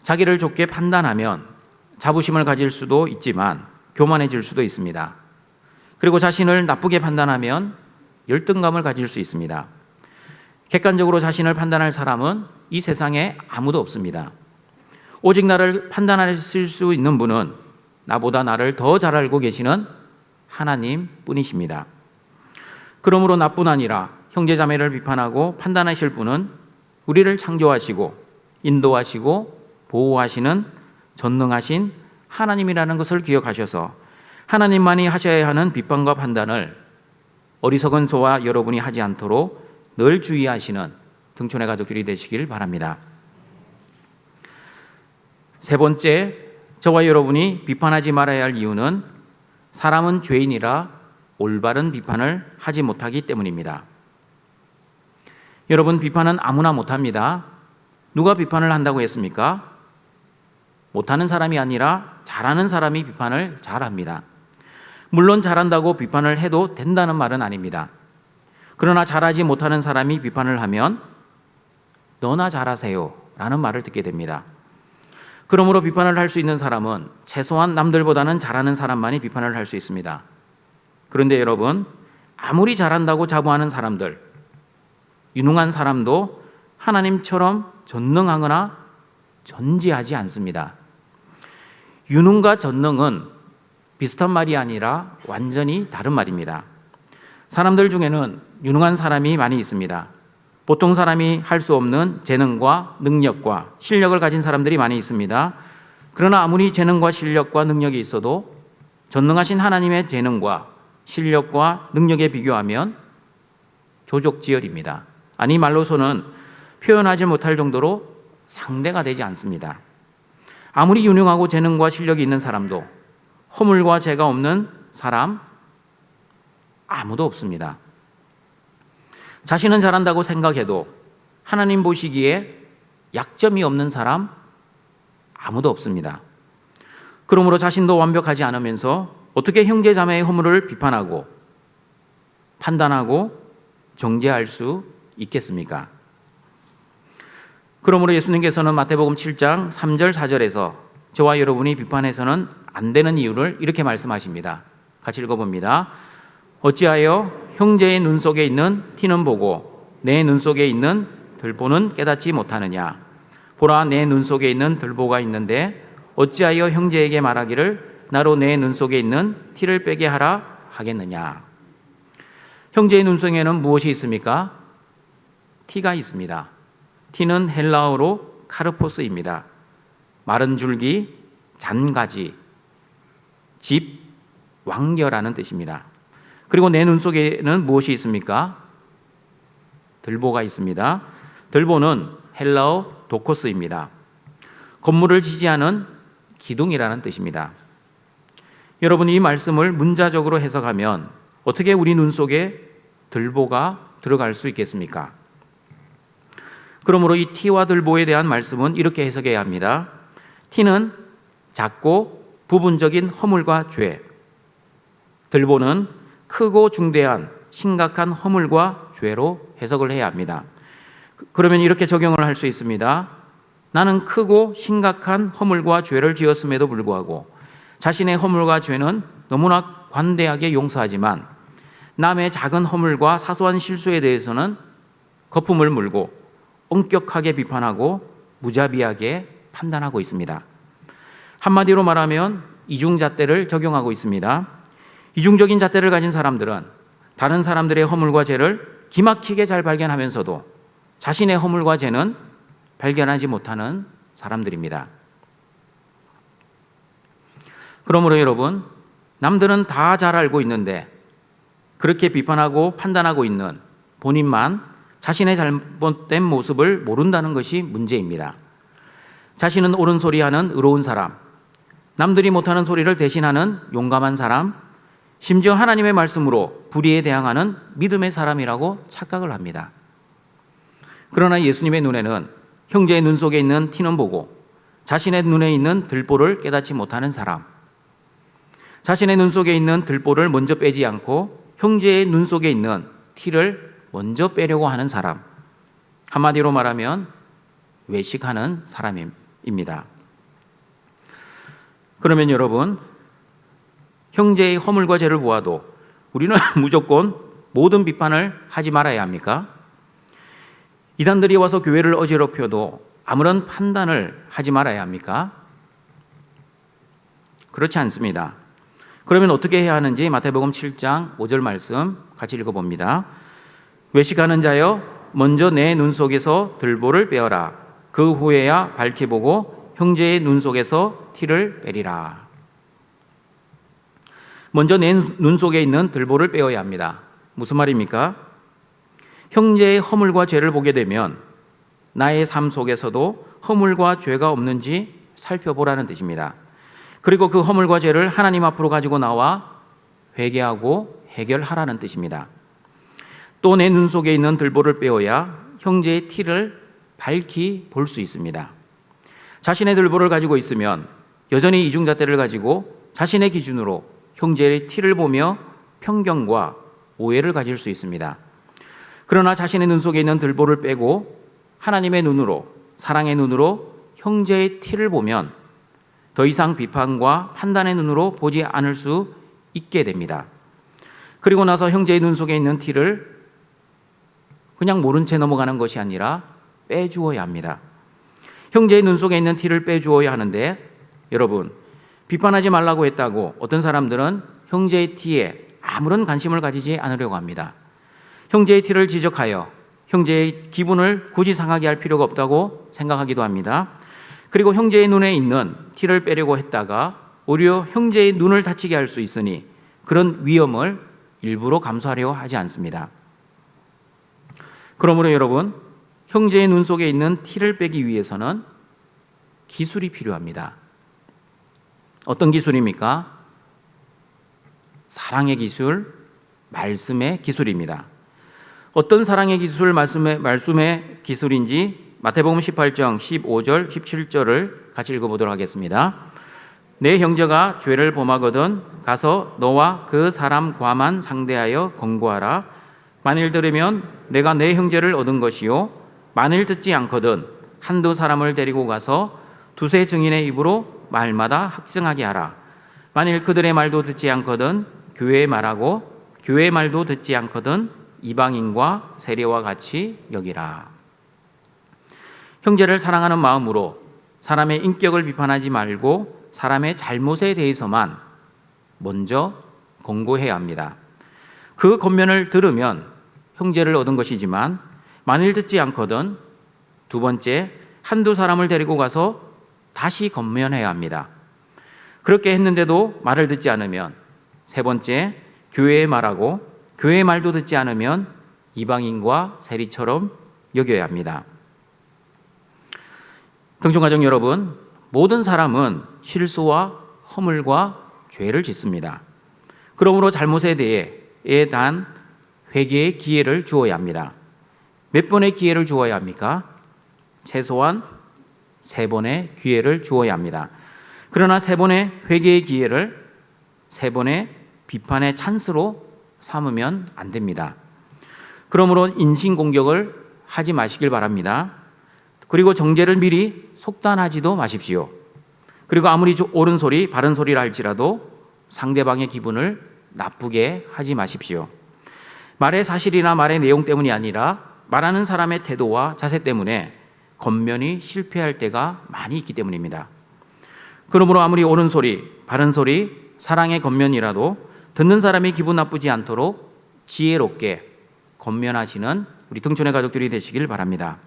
자기를 좋게 판단하면 자부심을 가질 수도 있지만 교만해질 수도 있습니다. 그리고 자신을 나쁘게 판단하면 열등감을 가질 수 있습니다. 객관적으로 자신을 판단할 사람은 이 세상에 아무도 없습니다. 오직 나를 판단하실 수 있는 분은 나보다 나를 더 잘 알고 계시는 하나님 뿐이십니다. 그러므로 나뿐 아니라 형제자매를 비판하고 판단하실 분은 우리를 창조하시고 인도하시고 보호하시는 전능하신 하나님이라는 것을 기억하셔서 하나님만이 하셔야 하는 비판과 판단을 어리석은 저와 여러분이 하지 않도록 늘 주의하시는 등촌의 가족들이 되시길 바랍니다. 세 번째, 저와 여러분이 비판하지 말아야 할 이유는 사람은 죄인이라 올바른 비판을 하지 못하기 때문입니다. 여러분, 비판은 아무나 못합니다. 누가 비판을 한다고 했습니까? 못하는 사람이 아니라 잘하는 사람이 비판을 잘합니다. 물론 잘한다고 비판을 해도 된다는 말은 아닙니다. 그러나 잘하지 못하는 사람이 비판을 하면 너나 잘하세요 라는 말을 듣게 됩니다. 그러므로 비판을 할 수 있는 사람은 최소한 남들보다는 잘하는 사람만이 비판을 할 수 있습니다. 그런데 여러분, 아무리 잘한다고 자부하는 사람들, 유능한 사람도 하나님처럼 전능하거나 전지하지 않습니다. 유능과 전능은 비슷한 말이 아니라 완전히 다른 말입니다. 사람들 중에는 유능한 사람이 많이 있습니다. 보통 사람이 할 수 없는 재능과 능력과 실력을 가진 사람들이 많이 있습니다. 그러나 아무리 재능과 실력과 능력이 있어도 전능하신 하나님의 재능과 실력과 능력에 비교하면 조족지혈입니다. 아니 말로서는 표현하지 못할 정도로 상대가 되지 않습니다. 아무리 유능하고 재능과 실력이 있는 사람도 허물과 죄가 없는 사람, 아무도 없습니다. 자신은 잘한다고 생각해도 하나님 보시기에 약점이 없는 사람 아무도 없습니다. 그러므로 자신도 완벽하지 않으면서 어떻게 형제 자매의 허물을 비판하고 판단하고 정죄할 수 있겠습니까? 그러므로 예수님께서는 마태복음 7장 3절 4절에서 저와 여러분이 비판해서는 안 되는 이유를 이렇게 말씀하십니다. 같이 읽어봅니다. 어찌하여 형제의 눈 속에 있는 티는 보고 내 눈 속에 있는 들보는 깨닫지 못하느냐? 보라, 내 눈 속에 있는 들보가 있는데 어찌하여 형제에게 말하기를 나로 내 눈 속에 있는 티를 빼게 하라 하겠느냐? 형제의 눈 속에는 무엇이 있습니까? 티가 있습니다. 티는 헬라어로 카르포스입니다. 마른 줄기, 잔가지, 집, 왕겨라는 뜻입니다. 그리고 내 눈 속에는 무엇이 있습니까? 들보가 있습니다. 들보는 헬라어 도코스입니다. 건물을 지지하는 기둥이라는 뜻입니다. 여러분, 이 말씀을 문자적으로 해석하면 어떻게 우리 눈 속에 들보가 들어갈 수 있겠습니까? 그러므로 이 티와 들보에 대한 말씀은 이렇게 해석해야 합니다. 티는 작고 부분적인 허물과 죄, 들보는 크고 중대한 심각한 허물과 죄로 해석을 해야 합니다. 그러면 이렇게 적용을 할 수 있습니다. 나는 크고 심각한 허물과 죄를 지었음에도 불구하고 자신의 허물과 죄는 너무나 관대하게 용서하지만 남의 작은 허물과 사소한 실수에 대해서는 거품을 물고 엄격하게 비판하고 무자비하게 판단하고 있습니다. 한마디로 말하면 이중잣대를 적용하고 있습니다. 이중적인 잣대를 가진 사람들은 다른 사람들의 허물과 죄를 기막히게 잘 발견하면서도 자신의 허물과 죄는 발견하지 못하는 사람들입니다. 그러므로 여러분, 남들은 다 잘 알고 있는데 그렇게 비판하고 판단하고 있는 본인만 자신의 잘못된 모습을 모른다는 것이 문제입니다. 자신은 옳은 소리하는 의로운 사람, 남들이 못하는 소리를 대신하는 용감한 사람, 심지어 하나님의 말씀으로 불의에 대항하는 믿음의 사람이라고 착각을 합니다. 그러나 예수님의 눈에는 형제의 눈 속에 있는 티는 보고 자신의 눈에 있는 들보를 깨닫지 못하는 사람, 자신의 눈 속에 있는 들보를 먼저 빼지 않고 형제의 눈 속에 있는 티를 먼저 빼려고 하는 사람, 한마디로 말하면 외식하는 사람입니다. 그러면 여러분, 형제의 허물과 죄를 보아도 우리는 무조건 모든 비판을 하지 말아야 합니까? 이단들이 와서 교회를 어지럽혀도 아무런 판단을 하지 말아야 합니까? 그렇지 않습니다. 그러면 어떻게 해야 하는지 마태복음 7장 5절 말씀 같이 읽어봅니다. 외식하는 자여, 먼저 내 눈 속에서 들보를 빼어라. 그 후에야 밝히 보고 형제의 눈 속에서 티를 빼리라. 먼저 내 눈 속에 있는 들보를 빼어야 합니다. 무슨 말입니까? 형제의 허물과 죄를 보게 되면 나의 삶 속에서도 허물과 죄가 없는지 살펴보라는 뜻입니다. 그리고 그 허물과 죄를 하나님 앞으로 가지고 나와 회개하고 해결하라는 뜻입니다. 또 내 눈 속에 있는 들보를 빼어야 형제의 티를 밝히 볼 수 있습니다. 자신의 들보를 가지고 있으면 여전히 이중잣대를 가지고 자신의 기준으로 형제의 티를 보며 편견과 오해를 가질 수 있습니다. 그러나 자신의 눈 속에 있는 들보를 빼고 하나님의 눈으로, 사랑의 눈으로 형제의 티를 보면 더 이상 비판과 판단의 눈으로 보지 않을 수 있게 됩니다. 그리고 나서 형제의 눈 속에 있는 티를 그냥 모른 채 넘어가는 것이 아니라 빼주어야 합니다. 형제의 눈 속에 있는 티를 빼주어야 하는데, 여러분, 비판하지 말라고 했다고 어떤 사람들은 형제의 티에 아무런 관심을 가지지 않으려고 합니다. 형제의 티를 지적하여 형제의 기분을 굳이 상하게 할 필요가 없다고 생각하기도 합니다. 그리고 형제의 눈에 있는 티를 빼려고 했다가 오히려 형제의 눈을 다치게 할 수 있으니 그런 위험을 일부러 감수하려 하지 않습니다. 그러므로 여러분, 형제의 눈 속에 있는 티를 빼기 위해서는 기술이 필요합니다. 어떤 기술입니까? 사랑의 기술, 말씀의 기술입니다. 어떤 사랑의 기술, 말씀의 기술인지 마태복음 18장 15절, 17절을 같이 읽어보도록 하겠습니다. 내 형제가 죄를 범하거든 가서 너와 그 사람 과만 상대하여 권고하라. 만일 들으면 내가 내 형제를 얻은 것이요, 만일 듣지 않거든 한두 사람을 데리고 가서 두세 증인의 입으로 말마다 확증하게 하라. 만일 그들의 말도 듣지 않거든 교회의 말하고, 교회의 말도 듣지 않거든 이방인과 세례와 같이 여기라. 형제를 사랑하는 마음으로 사람의 인격을 비판하지 말고 사람의 잘못에 대해서만 먼저 권고해야 합니다. 그 권면을 들으면 형제를 얻은 것이지만 만일 듣지 않거든 두 번째, 한두 사람을 데리고 가서 다시 권면해야 합니다. 그렇게 했는데도 말을 듣지 않으면 세 번째, 교회의 말하고 교회의 말도 듣지 않으면 이방인과 세리처럼 여겨야 합니다. 등촌가족 여러분, 모든 사람은 실수와 허물과 죄를 짓습니다. 그러므로 잘못에 대해 단 회개의 기회를 주어야 합니다. 몇 번의 기회를 주어야 합니까? 최소한 3번의 기회를 주어야 합니다. 그러나 3번의 회개의 기회를 3번의 비판의 찬스로 삼으면 안 됩니다. 그러므로 인신공격을 하지 마시길 바랍니다. 그리고 정죄를 미리 속단하지도 마십시오. 그리고 아무리 옳은 소리, 바른 소리라 할지라도 상대방의 기분을 나쁘게 하지 마십시오. 말의 사실이나 말의 내용 때문이 아니라 말하는 사람의 태도와 자세 때문에 권면이 실패할 때가 많이 있기 때문입니다. 그러므로 아무리 옳은 소리, 바른 소리, 사랑의 권면이라도 듣는 사람이 기분 나쁘지 않도록 지혜롭게 권면하시는 우리 등촌의 가족들이 되시길 바랍니다.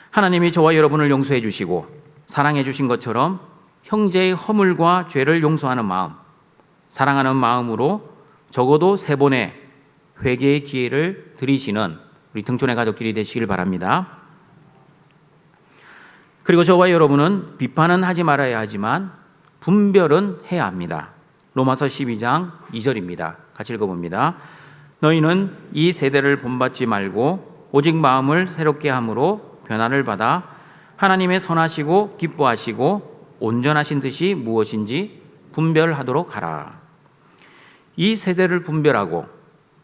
하나님이 저와 여러분을 용서해 주시고 사랑해 주신 것처럼 형제의 허물과 죄를 용서하는 마음, 사랑하는 마음으로 적어도 3번의 회개의 기회를 드리시는 우리 등촌의 가족들이 되시길 바랍니다. 그리고 저와 여러분은 비판은 하지 말아야 하지만 분별은 해야 합니다. 로마서 12장 2절입니다. 같이 읽어봅니다. 너희는 이 세대를 본받지 말고 오직 마음을 새롭게 함으로 변화를 받아 하나님의 선하시고 기뻐하시고 온전하신 뜻이 무엇인지 분별하도록 하라. 이 세대를 분별하고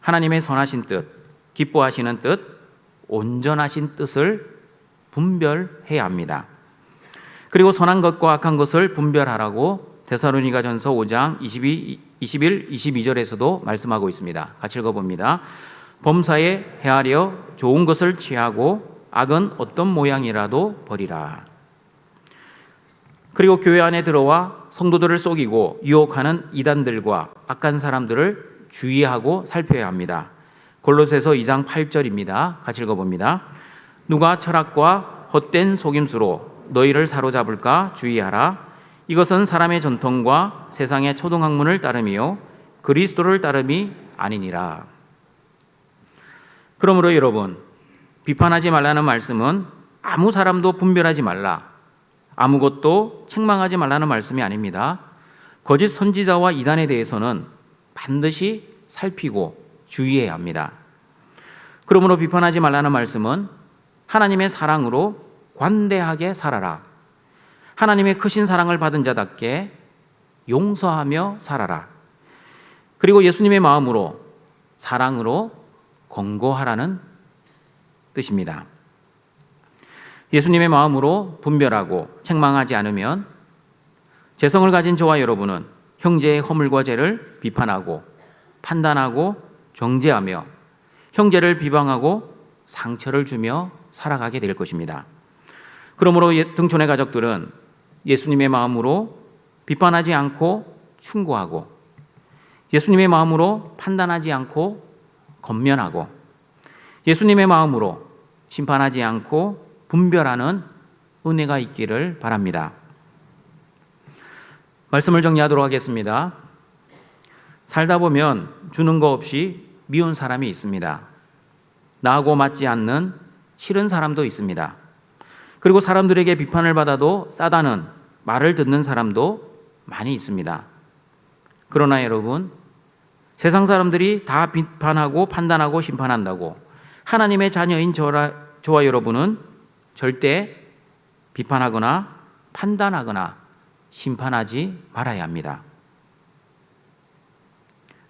하나님의 선하신 뜻, 기뻐하시는 뜻, 온전하신 뜻을 분별해야 합니다. 그리고 선한 것과 악한 것을 분별하라고 데살로니가전서 5장 21, 22절에서도 말씀하고 있습니다. 같이 읽어봅니다. 범사에 헤아려 좋은 것을 취하고 악은 어떤 모양이라도 버리라. 그리고 교회 안에 들어와 성도들을 속이고 유혹하는 이단들과 악한 사람들을 주의하고 살펴야 합니다. 골로새서 2장 8절입니다. 같이 읽어봅니다. 누가 철학과 헛된 속임수로 너희를 사로잡을까 주의하라. 이것은 사람의 전통과 세상의 초등학문을 따름이요 그리스도를 따름이 아니니라. 그러므로 여러분, 비판하지 말라는 말씀은 아무 사람도 분별하지 말라, 아무것도 책망하지 말라는 말씀이 아닙니다. 거짓 선지자와 이단에 대해서는 반드시 살피고 주의해야 합니다. 그러므로 비판하지 말라는 말씀은 하나님의 사랑으로 관대하게 살아라. 하나님의 크신 사랑을 받은 자답게 용서하며 살아라. 그리고 예수님의 마음으로 사랑으로 권고하라는 뜻입니다. 예수님의 마음으로 분별하고 책망하지 않으면 재성을 가진 저와 여러분은 형제의 허물과 죄를 비판하고 판단하고 정죄하며 형제를 비방하고 상처를 주며 살아가게 될 것입니다. 그러므로 등촌의 가족들은 예수님의 마음으로 비판하지 않고 충고하고 예수님의 마음으로 판단하지 않고 권면하고 예수님의 마음으로 심판하지 않고 분별하는 은혜가 있기를 바랍니다. 말씀을 정리하도록 하겠습니다. 살다 보면 주는 거 없이 미운 사람이 있습니다. 나하고 맞지 않는 싫은 사람도 있습니다. 그리고 사람들에게 비판을 받아도 싸다는 말을 듣는 사람도 많이 있습니다. 그러나 여러분, 세상 사람들이 다 비판하고 판단하고 심판한다고 하나님의 자녀인 저와 여러분은 절대 비판하거나 판단하거나 심판하지 말아야 합니다.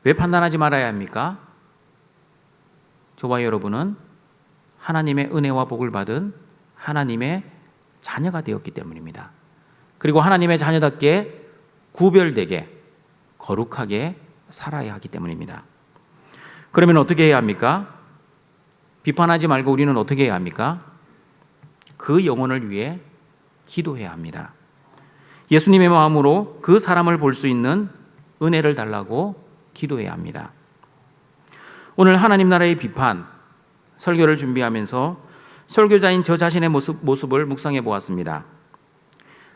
왜 판단하지 말아야 합니까? 저와 여러분은 하나님의 은혜와 복을 받은 하나님의 자녀가 되었기 때문입니다. 그리고 하나님의 자녀답게 구별되게 거룩하게 살아야 하기 때문입니다. 그러면 어떻게 해야 합니까? 비판하지 말고 우리는 어떻게 해야 합니까? 그 영혼을 위해 기도해야 합니다. 예수님의 마음으로 그 사람을 볼 수 있는 은혜를 달라고 기도해야 합니다. 오늘 하나님 나라의 비판 설교를 준비하면서 설교자인 저 자신의 모습을 묵상해 보았습니다.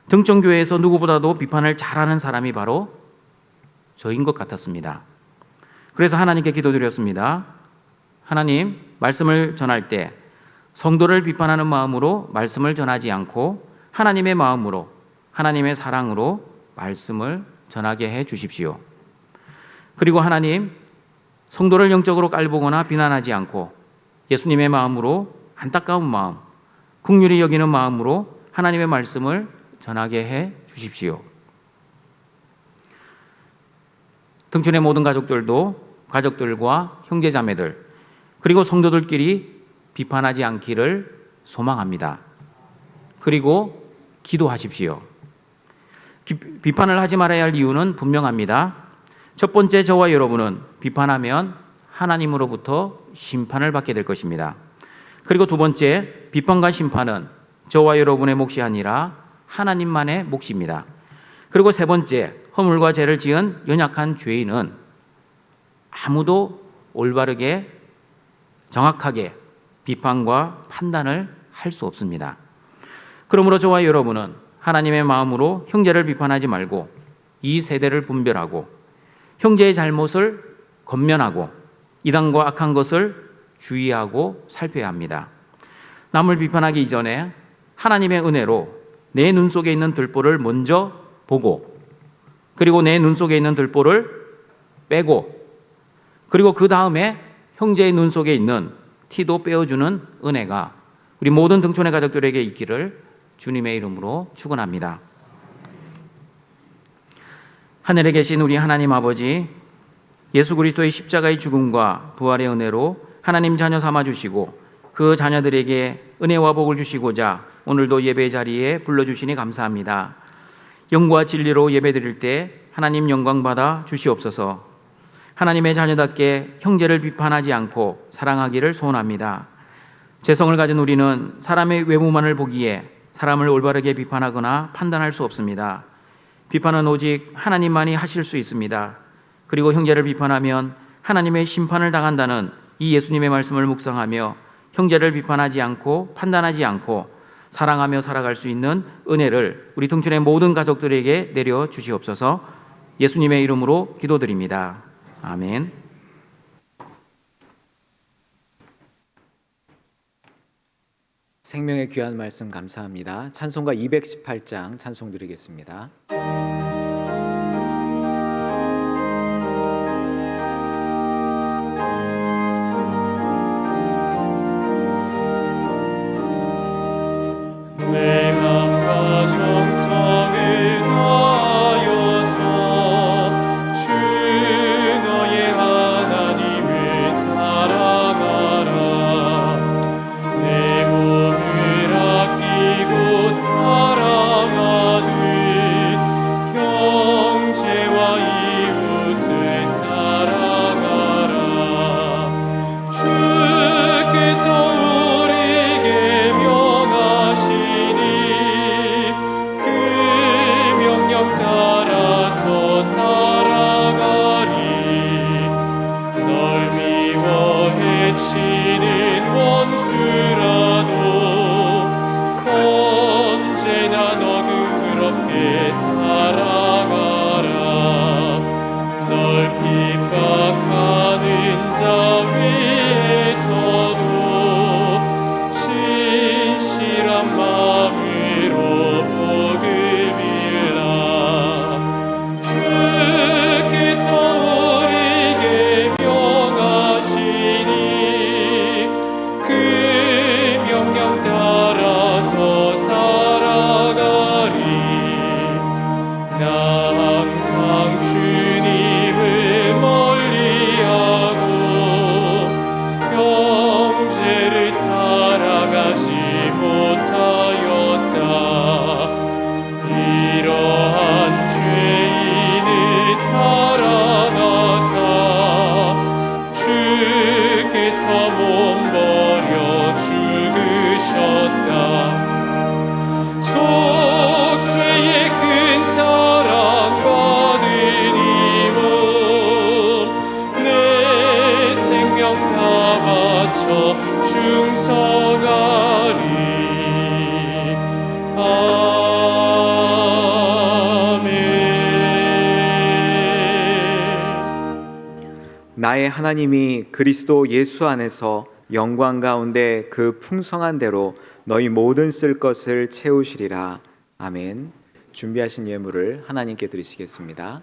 등촌교회에서 누구보다도 비판을 잘하는 사람이 바로 저인 것 같았습니다. 그래서 하나님께 기도드렸습니다. 하나님, 말씀을 전할 때 성도를 비판하는 마음으로 말씀을 전하지 않고 하나님의 마음으로 하나님의 사랑으로 말씀을 전하게 해 주십시오. 그리고 하나님, 성도를 영적으로 깔보거나 비난하지 않고 예수님의 마음으로 안타까운 마음, 긍휼히 여기는 마음으로 하나님의 말씀을 전하게 해 주십시오. 등촌의 모든 가족들과 형제자매들 그리고 성도들끼리 비판하지 않기를 소망합니다. 그리고 기도하십시오. 비판을 하지 말아야 할 이유는 분명합니다. 첫 번째, 저와 여러분은 비판하면 하나님으로부터 심판을 받게 될 것입니다. 그리고 두 번째, 비판과 심판은 저와 여러분의 몫이 아니라 하나님만의 몫입니다. 그리고 세 번째, 허물과 죄를 지은 연약한 죄인은 아무도 올바르게 정확하게 비판과 판단을 할 수 없습니다. 그러므로 저와 여러분은 하나님의 마음으로 형제를 비판하지 말고 이 세대를 분별하고 형제의 잘못을 권면하고 이단과 악한 것을 주의하고 살펴야 합니다. 남을 비판하기 이전에 하나님의 은혜로 내 눈 속에 있는 들보를 먼저 보고 그리고 내 눈 속에 있는 들보를 빼고 그리고 그 다음에 형제의 눈 속에 있는 티도 빼어주는 은혜가 우리 모든 등촌의 가족들에게 있기를 주님의 이름으로 축원합니다. 하늘에 계신 우리 하나님 아버지, 예수 그리스도의 십자가의 죽음과 부활의 은혜로 하나님 자녀 삼아주시고 그 자녀들에게 은혜와 복을 주시고자 오늘도 예배 자리에 불러주시니 감사합니다. 영과 진리로 예배드릴 때 하나님 영광 받아 주시옵소서. 하나님의 자녀답게 형제를 비판하지 않고 사랑하기를 소원합니다. 죄성을 가진 우리는 사람의 외모만을 보기에 사람을 올바르게 비판하거나 판단할 수 없습니다. 비판은 오직 하나님만이 하실 수 있습니다. 그리고 형제를 비판하면 하나님의 심판을 당한다는 이 예수님의 말씀을 묵상하며 형제를 비판하지 않고 판단하지 않고 사랑하며 살아갈 수 있는 은혜를 우리 등촌의 모든 가족들에게 내려 주시옵소서. 예수님의 이름으로 기도드립니다. 아멘. 생명의 귀한 말씀 감사합니다. 찬송가 218장 찬송 드리겠습니다. 내 맘과 정성을 다하여서 주 너의 하나님을 사랑하라. 내 몸을 아끼고 사랑하듯 형제와 이웃을 사랑하라. 주께서 우리에게 명하시니 나의 하나님이 그리스도 예수 안에서 영광 가운데 그 풍성한 대로 너희 모든 쓸 것을 채우시리라. 아멘. 준비하신 예물을 하나님께 드리시겠습니다.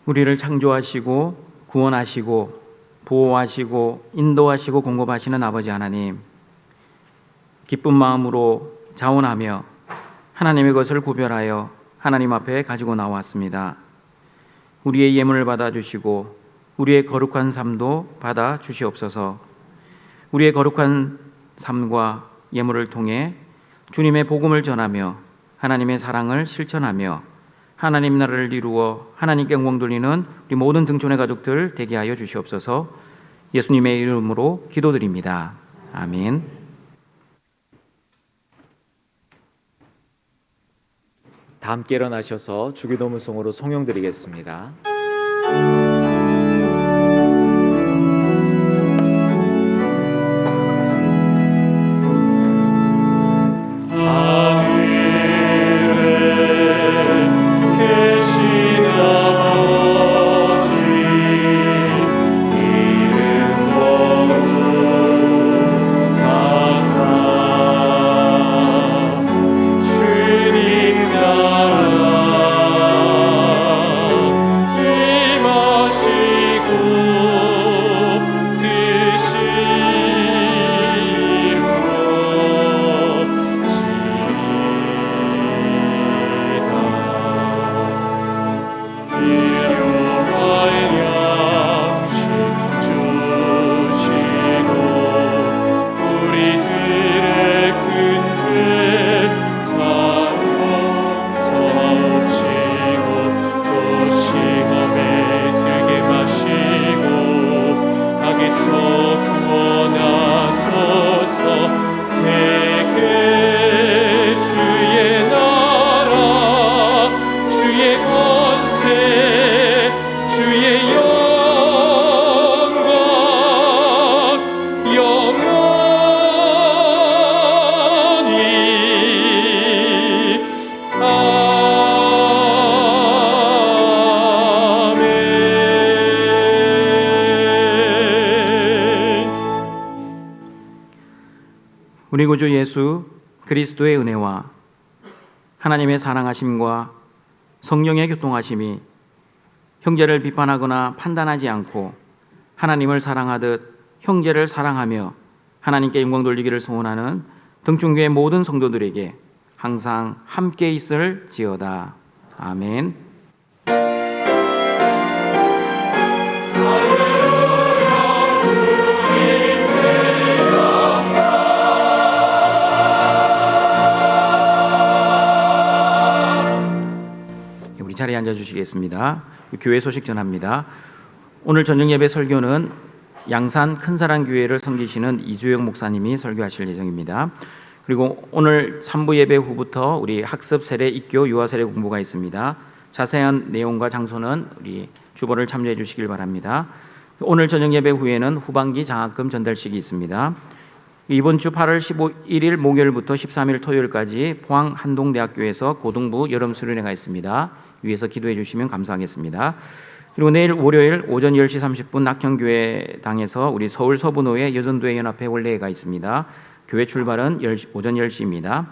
우리를 창조하시고 구원하시고 보호하시고 인도하시고 공급하시는 아버지 하나님, 기쁜 마음으로 자원하며 하나님의 것을 구별하여 하나님 앞에 가지고 나왔습니다. 우리의 예물을 받아주시고 우리의 거룩한 삶도 받아주시옵소서. 우리의 거룩한 삶과 예물을 통해 주님의 복음을 전하며 하나님의 사랑을 실천하며 하나님 나라를 이루어 하나님께 영광 돌리는 우리 모든 등촌의 가족들 되게 하여 주시옵소서. 예수님의 이름으로 기도드립니다. 아멘. 다 함께 일어나셔서 주기도문송으로 송영드리겠습니다. 주님 나라 임하 우리 구주 예수 그리스도의 은혜와 하나님의 사랑하심과 성령의 교통하심이 형제를 비판하거나 판단하지 않고 하나님을 사랑하듯 형제를 사랑하며 하나님께 영광 돌리기를 소원하는 등촌교회 모든 성도들에게 항상 함께 있을지어다. 아멘. 우리 자리에 앉아주시겠습니다. 교회 소식 전합니다. 오늘 저녁 예배 설교는 양산 큰사랑교회를 섬기시는 이주영 목사님이 설교하실 예정입니다. 그리고 오늘 3부 예배 후부터 우리 학습 세례 입교 유아 세례 공부가 있습니다. 자세한 내용과 장소는 우리 주보를 참조해 주시길 바랍니다. 오늘 저녁 예배 후에는 후반기 장학금 전달식이 있습니다. 이번 주 8월 15일 목요일부터 13일 토요일까지 포항 한동대학교에서 고등부 여름 수련회가 있습니다. 위에서 기도해 주시면 감사하겠습니다. 그리고 내일 월요일 오전 10시 30분 낙현교회당에서 우리 서울 서부노회 여전도회 연합회 원례회가 있습니다. 교회 출발은 오전 10시입니다.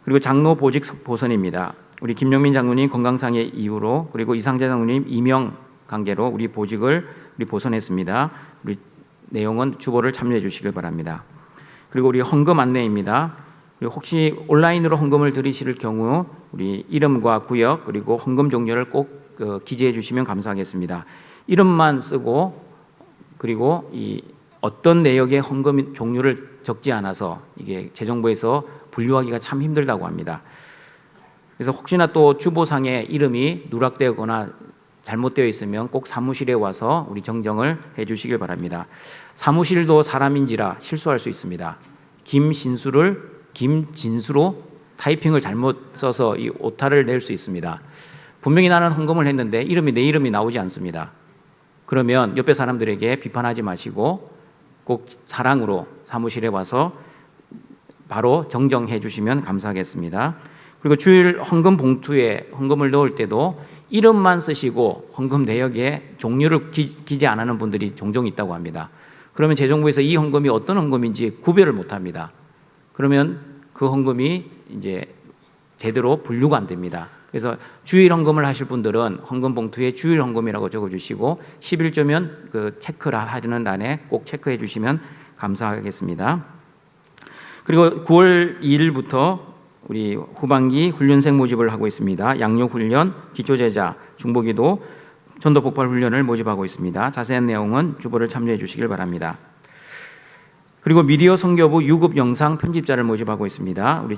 그리고 장로 보직 보선입니다. 우리 김영민 장로님 건강상의 이유로 그리고 이상재 장로님 이명 관계로 우리 보직을 보선했습니다. 우리 내용은 주보를 참조해 주시길 바랍니다. 그리고 우리 헌금 안내입니다. 그리고 혹시 온라인으로 헌금을 드리실 경우 우리 이름과 구역 그리고 헌금 종류를 꼭 기재해 주시면 감사하겠습니다. 이름만 쓰고 그리고 이 어떤 내역의 헌금 종류를 적지 않아서 이게 재정부에서 분류하기가 참 힘들다고 합니다. 그래서 혹시나 또 주보상에 이름이 누락되거나 잘못되어 있으면 꼭 사무실에 와서 우리 정정을 해주시길 바랍니다. 사무실도 사람인지라 실수할 수 있습니다. 김신수를 김진수로 타이핑을 잘못 써서 이 오타를 낼 수 있습니다. 분명히 나는 헌금을 했는데 내 이름이 나오지 않습니다. 그러면 옆에 사람들에게 비판하지 마시고 꼭 사랑으로 사무실에 와서 바로 정정해 주시면 감사하겠습니다. 그리고 주일 헌금 봉투에 헌금을 넣을 때도 이름만 쓰시고 헌금 내역에 종류를 기재 안 하는 분들이 종종 있다고 합니다. 그러면 재정부에서 이 헌금이 어떤 헌금인지 구별을 못 합니다. 그러면 그 헌금이 이제 제대로 분류가 안 됩니다. 그래서 주일 헌금을 하실 분들은 헌금 봉투에 주일 헌금이라고 적어주시고 11조면 그 체크를 하는欄에 꼭 체크해 주시면 감사하겠습니다. 그리고 9월 2일부터 우리 후반기 훈련생 모집을 하고 있습니다. 양육 훈련, 기초제자, 중보기도, 전도 폭발 훈련을 모집하고 있습니다. 자세한 내용은 주보를 참조해 주시길 바랍니다. 그리고 미디어 선교부 유급 영상 편집자를 모집하고 있습니다. 우리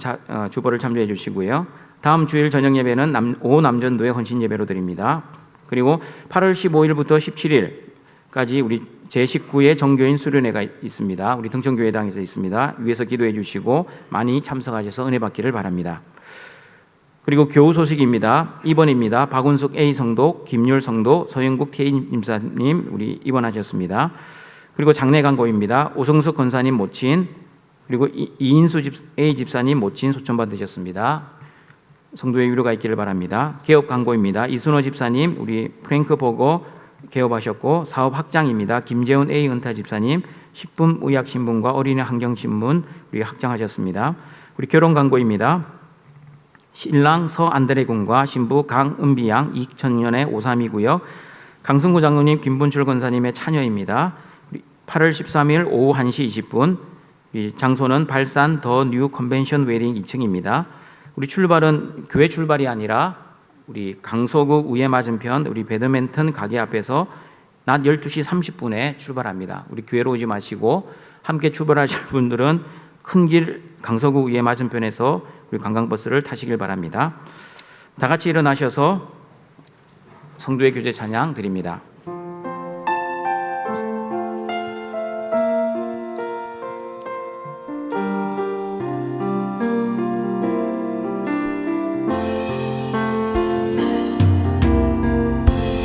주보를 참조해 주시고요. 다음 주일 저녁 예배는 오남전도의 헌신 예배로 드립니다. 그리고 8월 15일부터 17일까지 우리 제19회 정교인 수련회가 있습니다. 우리 등촌교회당에서 있습니다. 위에서 기도해 주시고 많이 참석하셔서 은혜 받기를 바랍니다. 그리고 교우 소식입니다. 입원입니다. 박운숙 A 성도, 김율 성도, 서영국 K 임사님 우리 입원하셨습니다. 그리고 장례 광고입니다. 오성숙 권사님 모친, 그리고 이인수 A 집사님 모친 소천 받으셨습니다. 성도의 위로가 있기를 바랍니다. 개업 광고입니다. 이순호 집사님 우리 프랭크버거 개업하셨고 사업 확장입니다. 김재훈 A 은타 집사님 식품의학신문과 어린이 환경신문 우리 확장하셨습니다. 우리 결혼 광고입니다. 신랑 서안드레 군과 신부 강은비 양 2000년에 532구역 강승구 장로님 김분출 권사님의 차녀입니다. 8월 13일 오후 1시 20분 장소는 발산 더 뉴 컨벤션 웨딩 2층입니다. 우리 출발은 교회 출발이 아니라 우리 강서구 우회 맞은편 우리 배드민턴 가게 앞에서 낮 12시 30분에 출발합니다. 우리 교회로 오지 마시고 함께 출발하실 분들은 큰 길 강서구 우회 맞은편에서 우리 관광버스를 타시길 바랍니다. 다 같이 일어나셔서 성도의 교제 찬양 드립니다.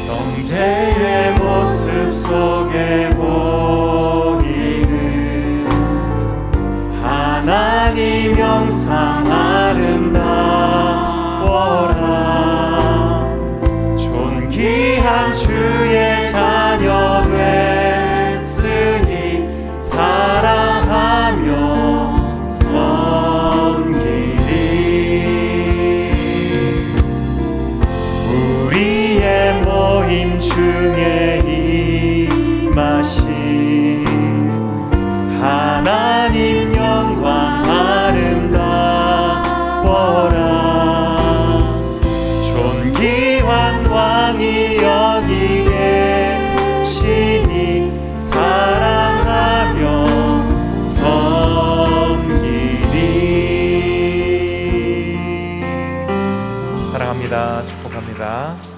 형제의 모습 속에 보이는 하나님 형상 아름다워라. 존귀한 주의 자녀 됐으니 사랑하며 임중에 임하신 하나님 영광 아름다워라. 존귀한 왕이 여기 계시니 사랑하며 섬기리. 사랑합니다. 축복합니다.